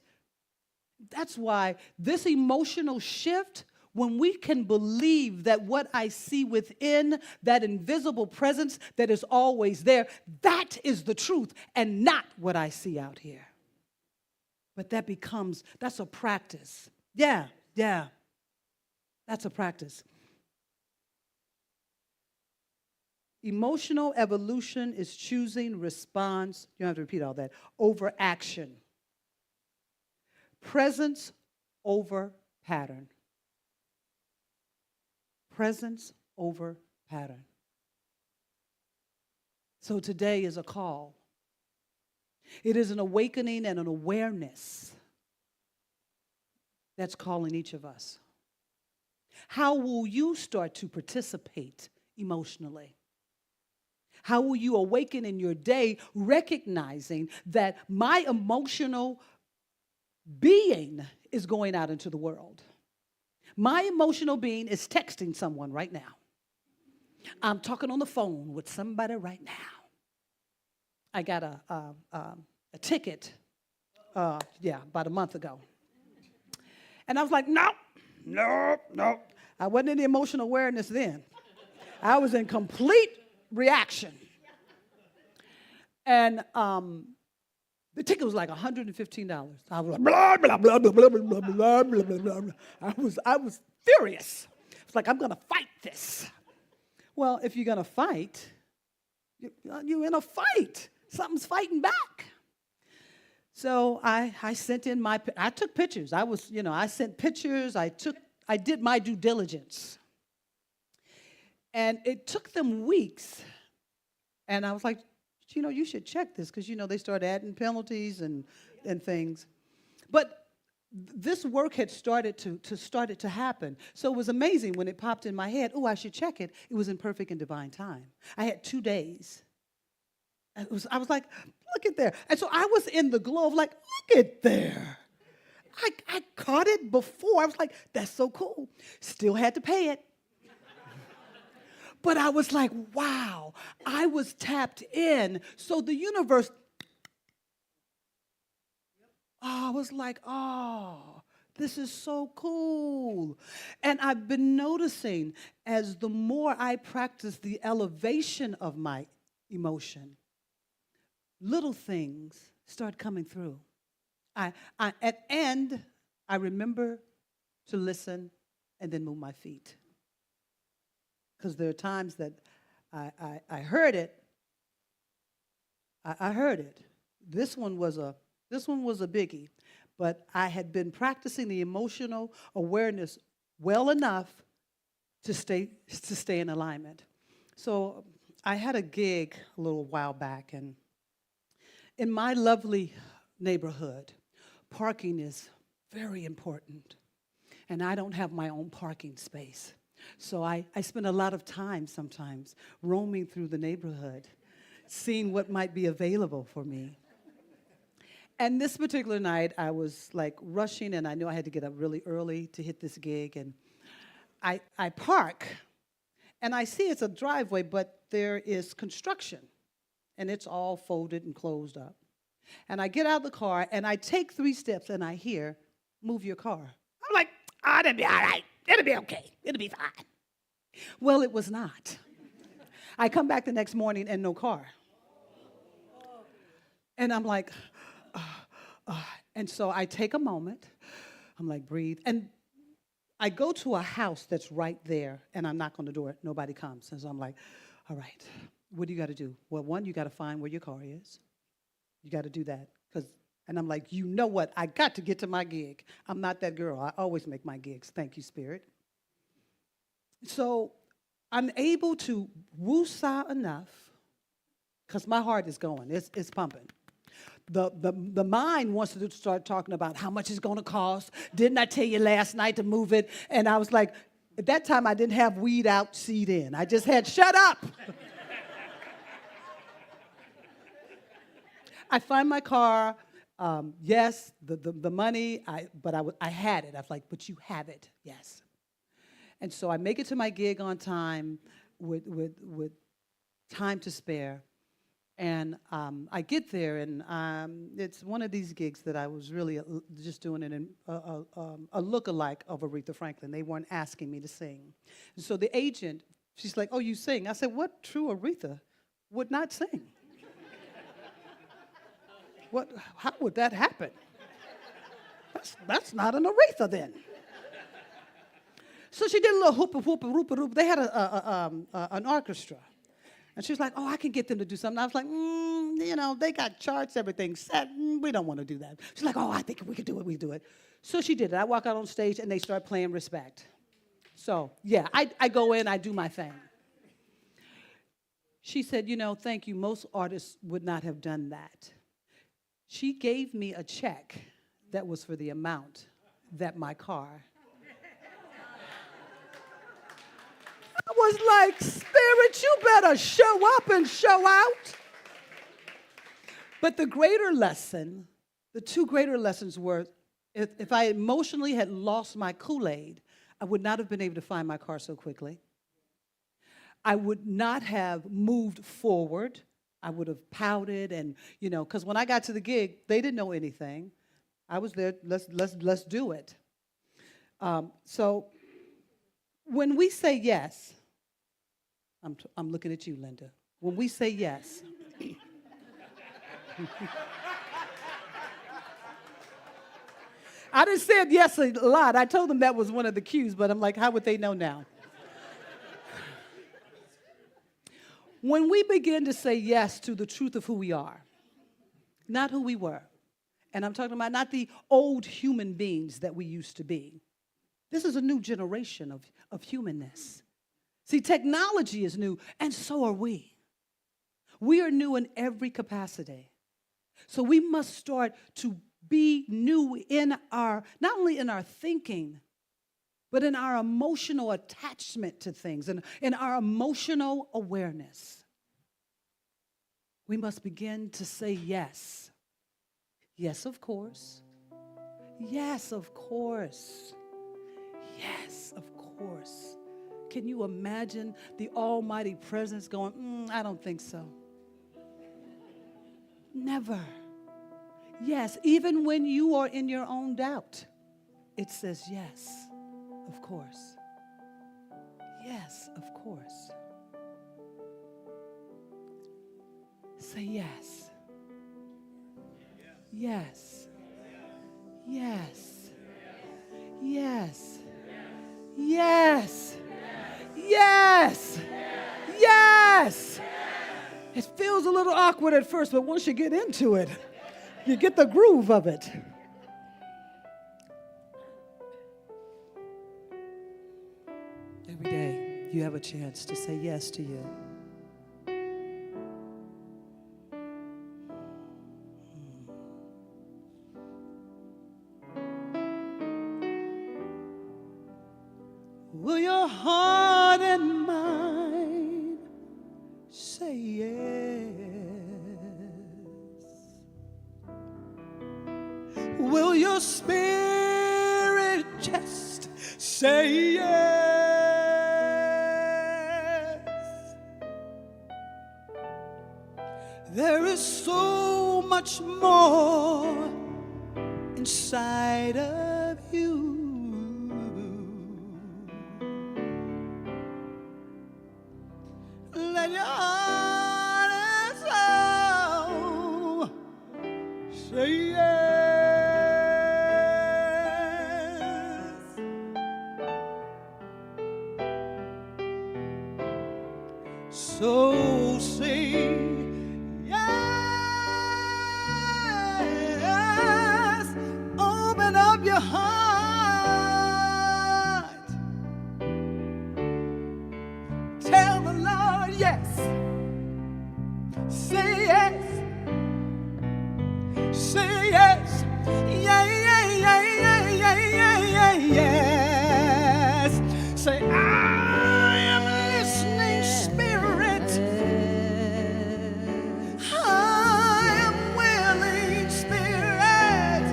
That's why this emotional shift, when we can believe that what I see within, that invisible presence that is always there, that is the truth and not what I see out here. But that's a practice. Yeah. That's a practice. Emotional evolution is choosing response, you don't have to repeat all that, over action. Presence over pattern. Presence over pattern. So today is a call. It is an awakening and an awareness that's calling each of us. How will you start to participate emotionally? How will you awaken in your day recognizing that my emotional being is going out into the world? My emotional being is texting someone right now. I'm talking on the phone with somebody right now. I got a ticket, about a month ago. And I was like, nope. I wasn't in the emotional awareness then. I was in complete reaction. And the ticket was like $115. I was like, blah, blah, blah, blah, blah, blah, blah, blah, blah, blah. I was furious. It's like, I'm going to fight this. Well, if you're going to fight, you're in a fight. Something's fighting back. So I sent in I took pictures. I sent pictures. I I did my due diligence. And it took them weeks. And I was like, Gino, you should check this because, they started adding penalties and things. But this work had started to happen. So it was amazing when it popped in my head, oh, I should check it. It was in perfect and divine time. I had 2 days. I was like, look at there. And so I was in the glow of like, look at there. I caught it before. I was like, that's so cool. Still had to pay it. But I was like, wow, I was tapped in. So the universe, I was like, oh, this is so cool. And I've been noticing as the more I practice the elevation of my emotion, little things start coming through. At end, I remember to listen and then move my feet. Because there are times that I heard it. I heard it. This one was a biggie, but I had been practicing the emotional awareness well enough to stay in alignment. So I had a gig a little while back, and in my lovely neighborhood, parking is very important, and I don't have my own parking space. So I spend a lot of time sometimes roaming through the neighborhood, seeing what might be available for me. And this particular night, I was like rushing, and I knew I had to get up really early to hit this gig. And I park, and I see it's a driveway, but there is construction, and it's all folded and closed up. And I get out of the car, and I take 3 steps, and I hear, move your car. I'm like, it'll be all right. It'll be okay. It'll be fine. Well, it was not. I come back the next morning and no car. And I'm like, and so I take a moment. I'm like, breathe. And I go to a house that's right there, and I knock on the door. Nobody comes. And so I'm like, all right, what do you got to do? Well, one, you got to find where your car is. You got to do that. And I'm like, you know what? I got to get to my gig. I'm not that girl. I always make my gigs. Thank you, Spirit. So I'm able to woo-saw enough, because my heart is going. It's pumping. The mind wants to start talking about how much it's going to cost. Didn't I tell you last night to move it? And I was like, at that time, I didn't have weed out, seed in. I just had shut up. I find my car. Yes, the money, I had it. I was like, but you have it, yes. And so I make it to my gig on time with time to spare. And I get there, and it's one of these gigs that I was really just doing it in a look-alike of Aretha Franklin. They weren't asking me to sing. And so the agent, she's like, oh, you sing? I said, what true Aretha would not sing? How would that happen? That's not an Aretha then. So she did a little hoop. They had an orchestra. And she was like, oh, I can get them to do something. I was like, they got charts, everything set. We don't want to do that. She's like, oh, I think we could do it. We do it. So she did it. I walk out on stage, and they start playing Respect. So, yeah, I go in, I do my thing. She said, thank you. Most artists would not have done that. She gave me a check that was for the amount that my car. I was like, Spirit, you better show up and show out. But the greater lesson, the 2 greater lessons were, if I emotionally had lost my Kool-Aid, I would not have been able to find my car so quickly. I would not have moved forward. I would have pouted and, because when I got to the gig, they didn't know anything. I was there, let's do it. So when we say yes, I'm looking at you, Linda. When we say yes, I done said yes a lot. I told them that was one of the cues, but I'm like, how would they know now? When we begin to say yes to the truth of who we are, not who we were, and I'm talking about not the old human beings that we used to be, This is a new generation of humanness. See, technology is new, and so are we. We are new in every capacity. So we must start to be new in our, not only in our thinking, but in our emotional attachment to things and in our emotional awareness. We must begin to say yes. Yes, of course. Yes, of course. Yes, of course. Can you imagine the almighty presence going, I don't think so. Never. Yes, even when you are in your own doubt, it says yes, of course. Yes, of course. Say yes. Yes. Yes. Yes. Yes. Yes. Yes. It feels a little awkward at first, but once you get into it, you get the groove of it. Every day, you have a chance to say yes to you. Will your heart and mind say yes? Will your spirit just say yes? There is so much more inside of you. Let your heart and soul say yes. So say yes. Open up your heart. Tell the Lord yes. Say yes. Say yes. Yeah, yeah, yeah, yeah, yeah, yeah, yeah, yes. Say, I am listening, Spirit. I am willing, Spirit.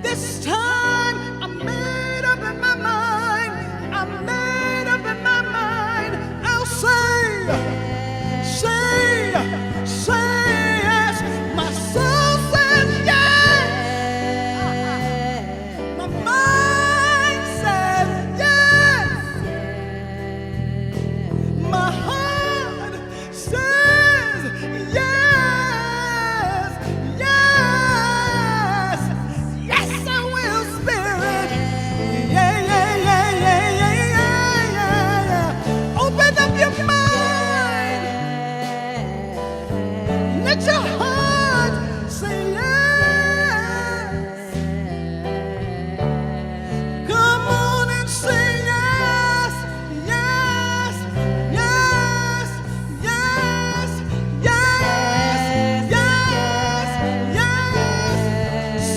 This time I'm made up in my mind. I'm made up in my mind. I'll say yes. My soul says yes. My mind says yes. My heart says yes. Yes. Yes, I will, Spirit. Yeah, yeah, yeah, yeah, yeah, yeah, yeah. Open up your mind. Let your heart say yes. Come on and say yes, yes, yes, yes, yes, yes, yes.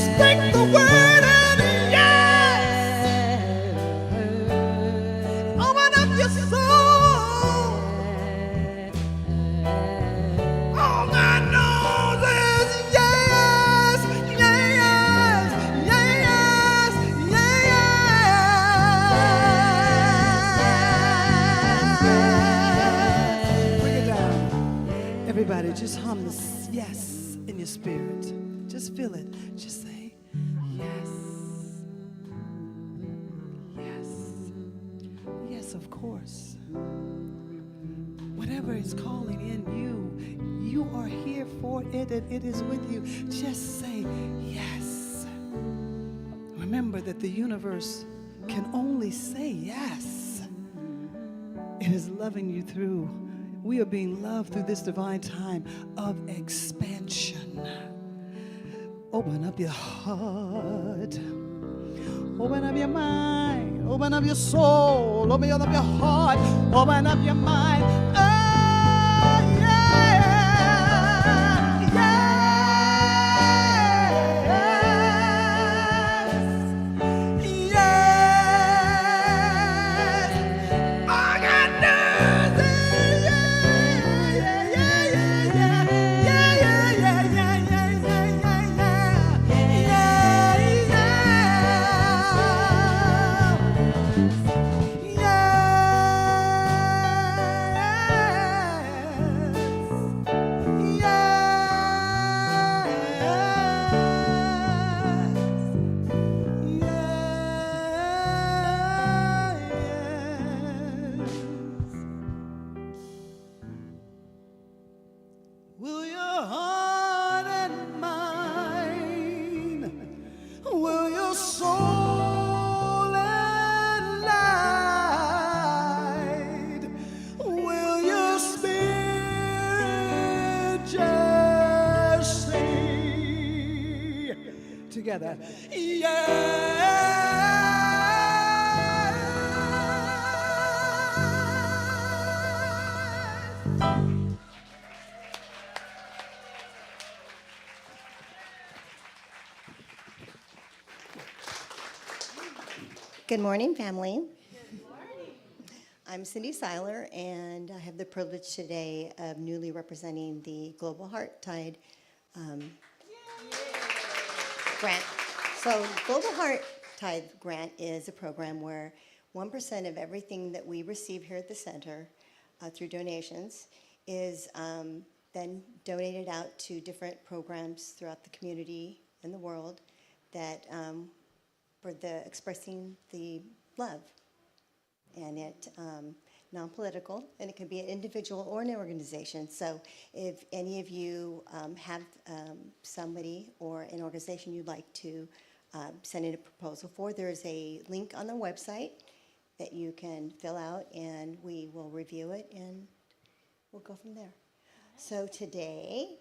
Speak the word and yes. Open up your soul. All I know is yes, yes, yes, yes. Bring it down. Everybody, just hum this yes in your spirit. Just feel it. Just say yes. Yes. Yes, of course. Whatever is calling in you, you are here for it and it is with you. Just say yes. Remember that the universe can only say yes. It is loving you through. We are being loved through this divine time of expansion. Open up your heart. Open up your mind, open up your soul, open up your heart, open up your mind. Oh, yeah, yes, yes. All I do is yeah, yeah, yeah, yeah, yeah, yeah, yeah, yeah, yeah, Will your heart and mind, will your soul and light, will your spirit just say together, yeah. Good morning, family. I'm Cindy Seiler, and I have the privilege today of newly representing the Global Heart Tide grant. So Global Heart Tide grant is a program where 1% of everything that we receive here at the center through donations is then donated out to different programs throughout the community and the world that for the expressing the love, and it non-political, and it can be an individual or an organization. So if any of you have somebody or an organization you'd like to send in a proposal for, there's a link on the website that you can fill out, and we will review it, and we'll go from there. So today,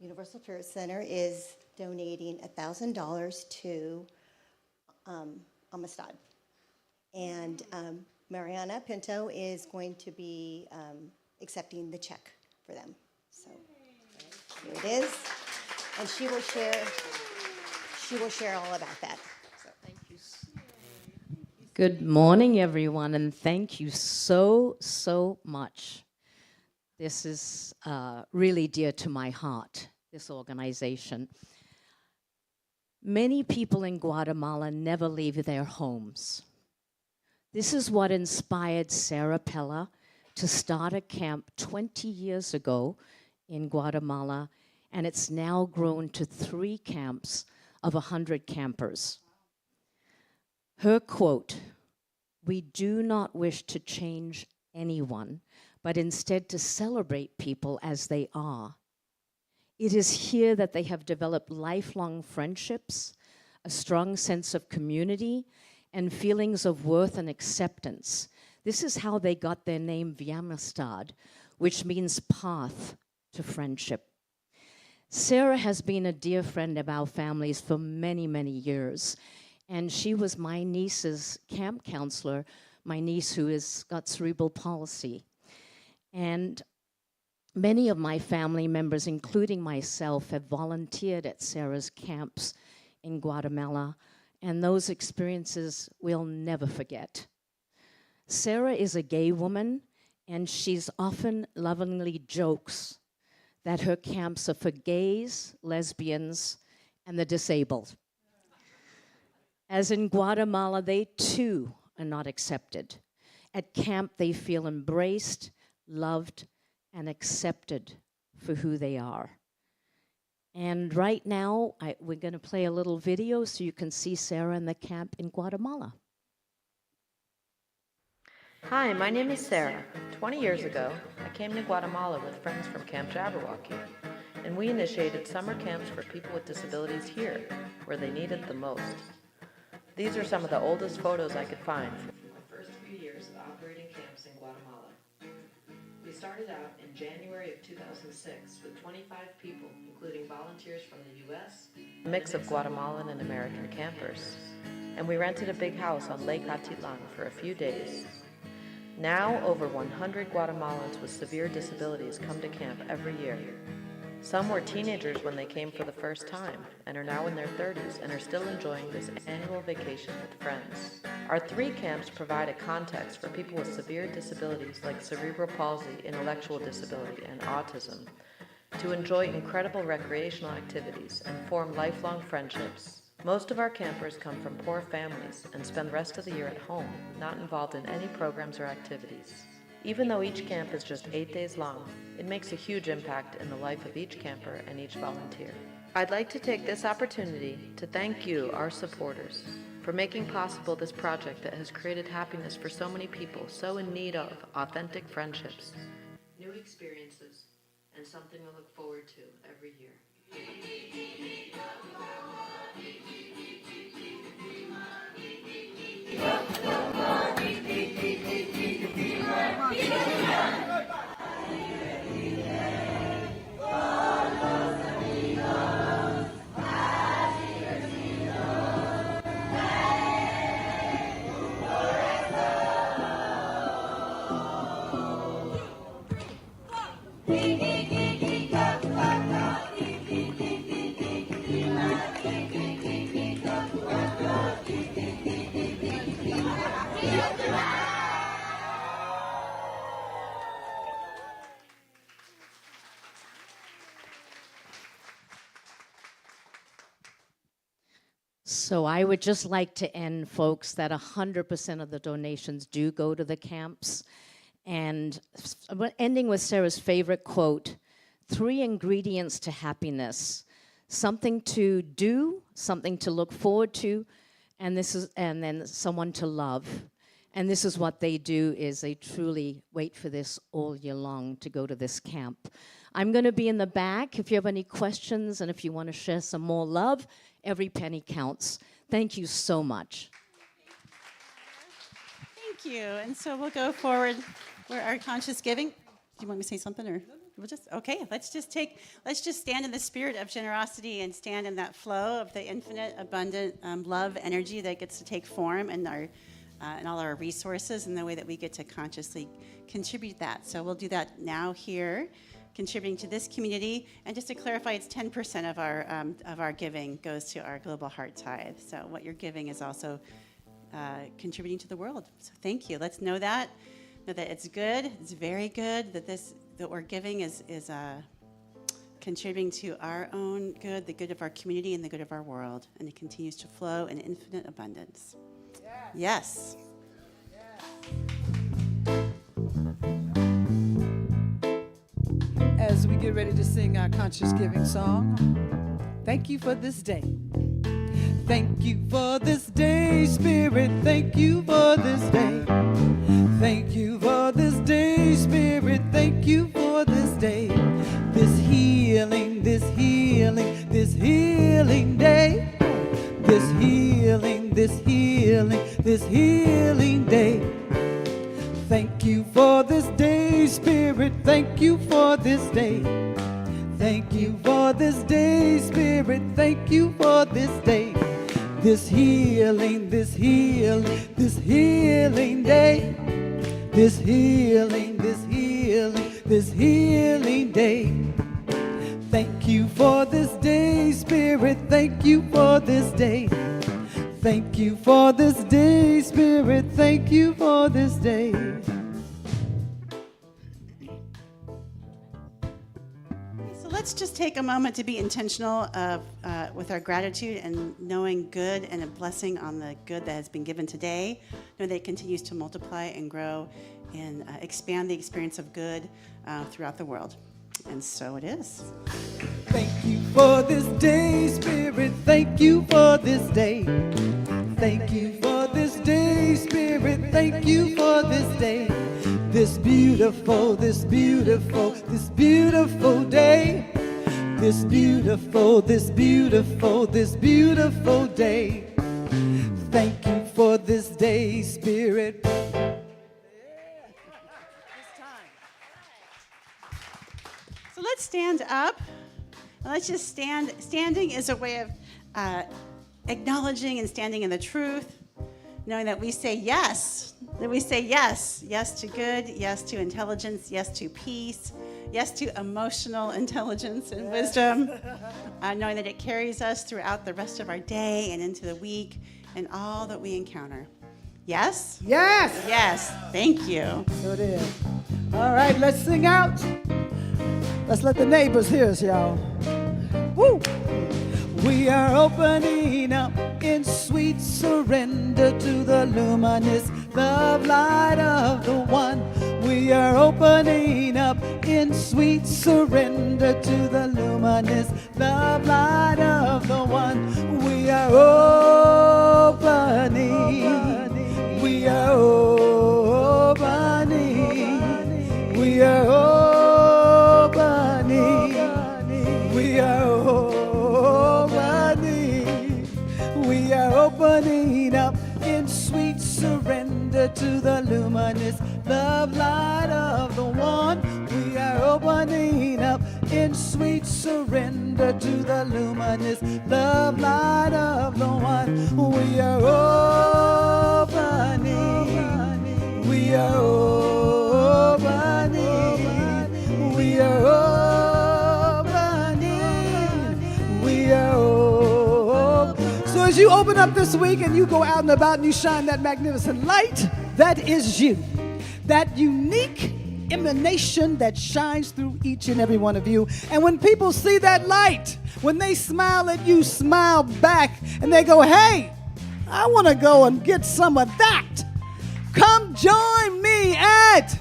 Universal Spirit Center is donating $1,000 to Amistad. And Mariana Pinto is going to be accepting the check for them. So here it is. And she will share all about that. So thank you. Good morning, everyone, and thank you so much. This is really dear to my heart, this organization. Many people in Guatemala never leave their homes. This is what inspired Sarah Pella to start a camp 20 years ago in Guatemala, and it's now grown to 3 camps of 100 campers. Her quote, "We do not wish to change anyone, but instead to celebrate people as they are. It is here that they have developed lifelong friendships, a strong sense of community, and feelings of worth and acceptance. This is how they got their name Viamistad, which means path to friendship." Sarah has been a dear friend of our families for many, many years, and she was my niece's camp counselor, my niece who has got cerebral palsy. And many of my family members, including myself, have volunteered at Sarah's camps in Guatemala, and those experiences we'll never forget. Sarah is a gay woman, and she's often lovingly jokes that her camps are for gays, lesbians, and the disabled. As in Guatemala, they too are not accepted. At camp, they feel embraced, loved, and accepted for who they are. And right now, we're going to play a little video so you can see Sarah in the camp in Guatemala. Hi, my name is Sarah. 20 years ago, I came to Guatemala with friends from Camp Jabberwocky, and we initiated summer camps for people with disabilities here, where they need it the most. These are some of the oldest photos I could find from my first few years of operating camps in Guatemala. We started out in January of 2006 with 25 people, including volunteers from the U.S., a mix of Guatemalan and American campers. and we rented a big house on Lake Atitlan for a few days. Now, over 100 Guatemalans with severe disabilities come to camp every year. Some were teenagers when they came for the first time and are now in their 30s and are still enjoying this annual vacation with friends. Our 3 camps provide a context for people with severe disabilities like cerebral palsy, intellectual disability, and autism to enjoy incredible recreational activities and form lifelong friendships. Most of our campers come from poor families and spend the rest of the year at home, not involved in any programs or activities. Even though each camp is just 8 days long, it makes a huge impact in the life of each camper and each volunteer. I'd like to take this opportunity to thank you, our supporters, for making possible this project that has created happiness for so many people so in need of authentic friendships, new experiences, and something to look forward to every year. So I would just like to end, folks, that 100% of the donations do go to the camps. And ending with Sarah's favorite quote, 3 ingredients to happiness: something to do, something to look forward to, and then someone to love. And this is what they do, is they truly wait for this all year long to go to this camp. I'm going to be in the back if you have any questions, and if you want to share some more love, every penny counts. Thank you so much. Thank you. And so we'll go forward where our conscious giving. Do you want me to say something, or we'll just let's just stand in the spirit of generosity and stand in that flow of the infinite, abundant love energy that gets to take form in our and all our resources, and the way that we get to consciously contribute that. So we'll do that now here, contributing to this community. And just to clarify, it's 10% of our giving goes to our Global Heart Tithe. So what you're giving is also contributing to the world. So thank you. Let's know that it's good. It's very good that we're giving is contributing to our own good, the good of our community, and the good of our world. And it continues to flow in infinite abundance. Yes. As we get ready to sing our conscious giving song, thank you for this day. Thank you for this day, Spirit. Thank you for this day. Thank you for this day, Spirit. Thank you for this day. This healing, this healing, this healing day. This healing, this healing, this healing day. Thank you for this day, Spirit. Thank you for this day. Thank you for this day, Spirit. Thank you for this day. This healing, this healing, this healing day. This healing, this healing, this healing day. Thank you for this day, Spirit. Thank you for this day. Thank you for this day, Spirit. Thank you for this day. So let's just take a moment to be intentional with our gratitude and knowing good and a blessing on the good that has been given today. Know that it continues to multiply and grow and expand the experience of good throughout the world. And so it is. Thank you for this day, Spirit. Thank you for this day. Thank you for this day, Spirit. Thank you for this day. This beautiful, this beautiful, this beautiful day. This beautiful, this beautiful, this beautiful day. Thank you for this day, Spirit. So let's stand up. Let's just stand. Standing is a way of acknowledging and standing in the truth, knowing that we say yes, yes to good, yes to intelligence, yes to peace, yes to emotional intelligence and wisdom, knowing that it carries us throughout the rest of our day and into the week and all that we encounter. Yes? Yes. Yes. Thank you. So it is. All right, let's sing out. Let's let the neighbors hear us, y'all. Woo! We are opening up in sweet surrender to the luminous love light of the one. We are opening up in sweet surrender to the luminous love light of the one. We are opening. We are opening. We are opening. We are opening. We are opening up in sweet surrender to the luminous love light of the one. We are opening up in sweet surrender to the luminous love light of the one. We are opening. We are opening. We are opening. We are opening. So as you open up this week and you go out and about and you shine that magnificent light, that is you. That unique emanation that shines through each and every one of you. And when people see that light, when they smile at you, smile back, and they go, hey, I want to go and get some of that. Come join me at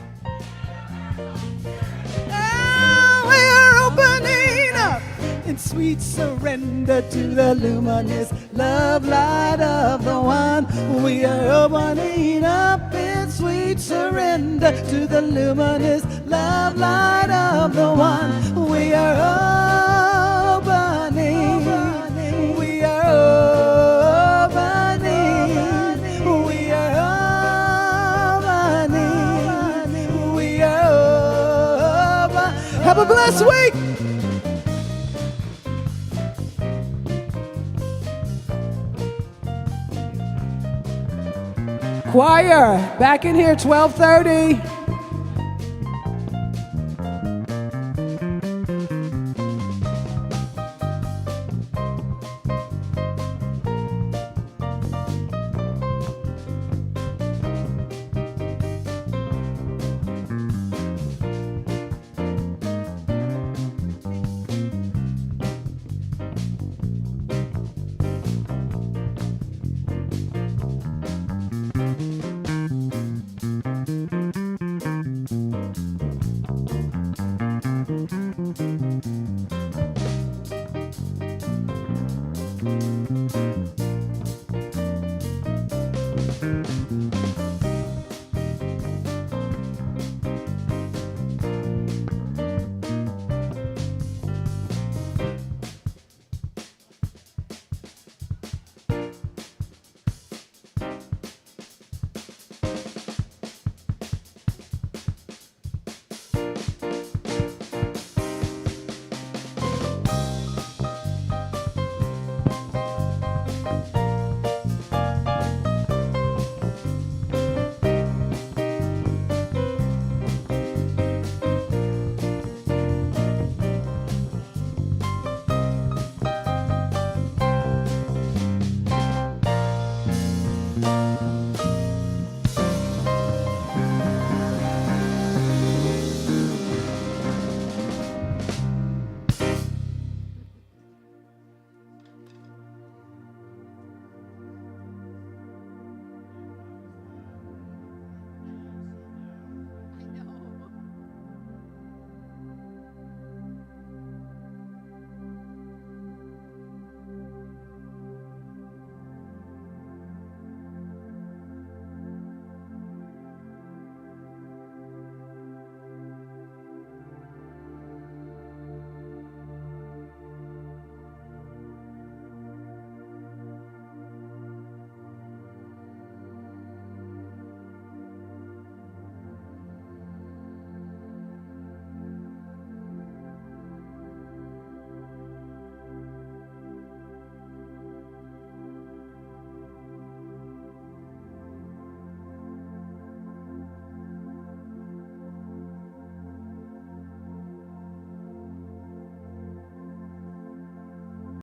we're opening up in sweet surrender to the luminous love light of the one. We are opening up in sweet surrender to the luminous love light of the one. We are opening. We are opening. We are opening. We are opening. Have a blessed week. Choir, back in here, 12:30.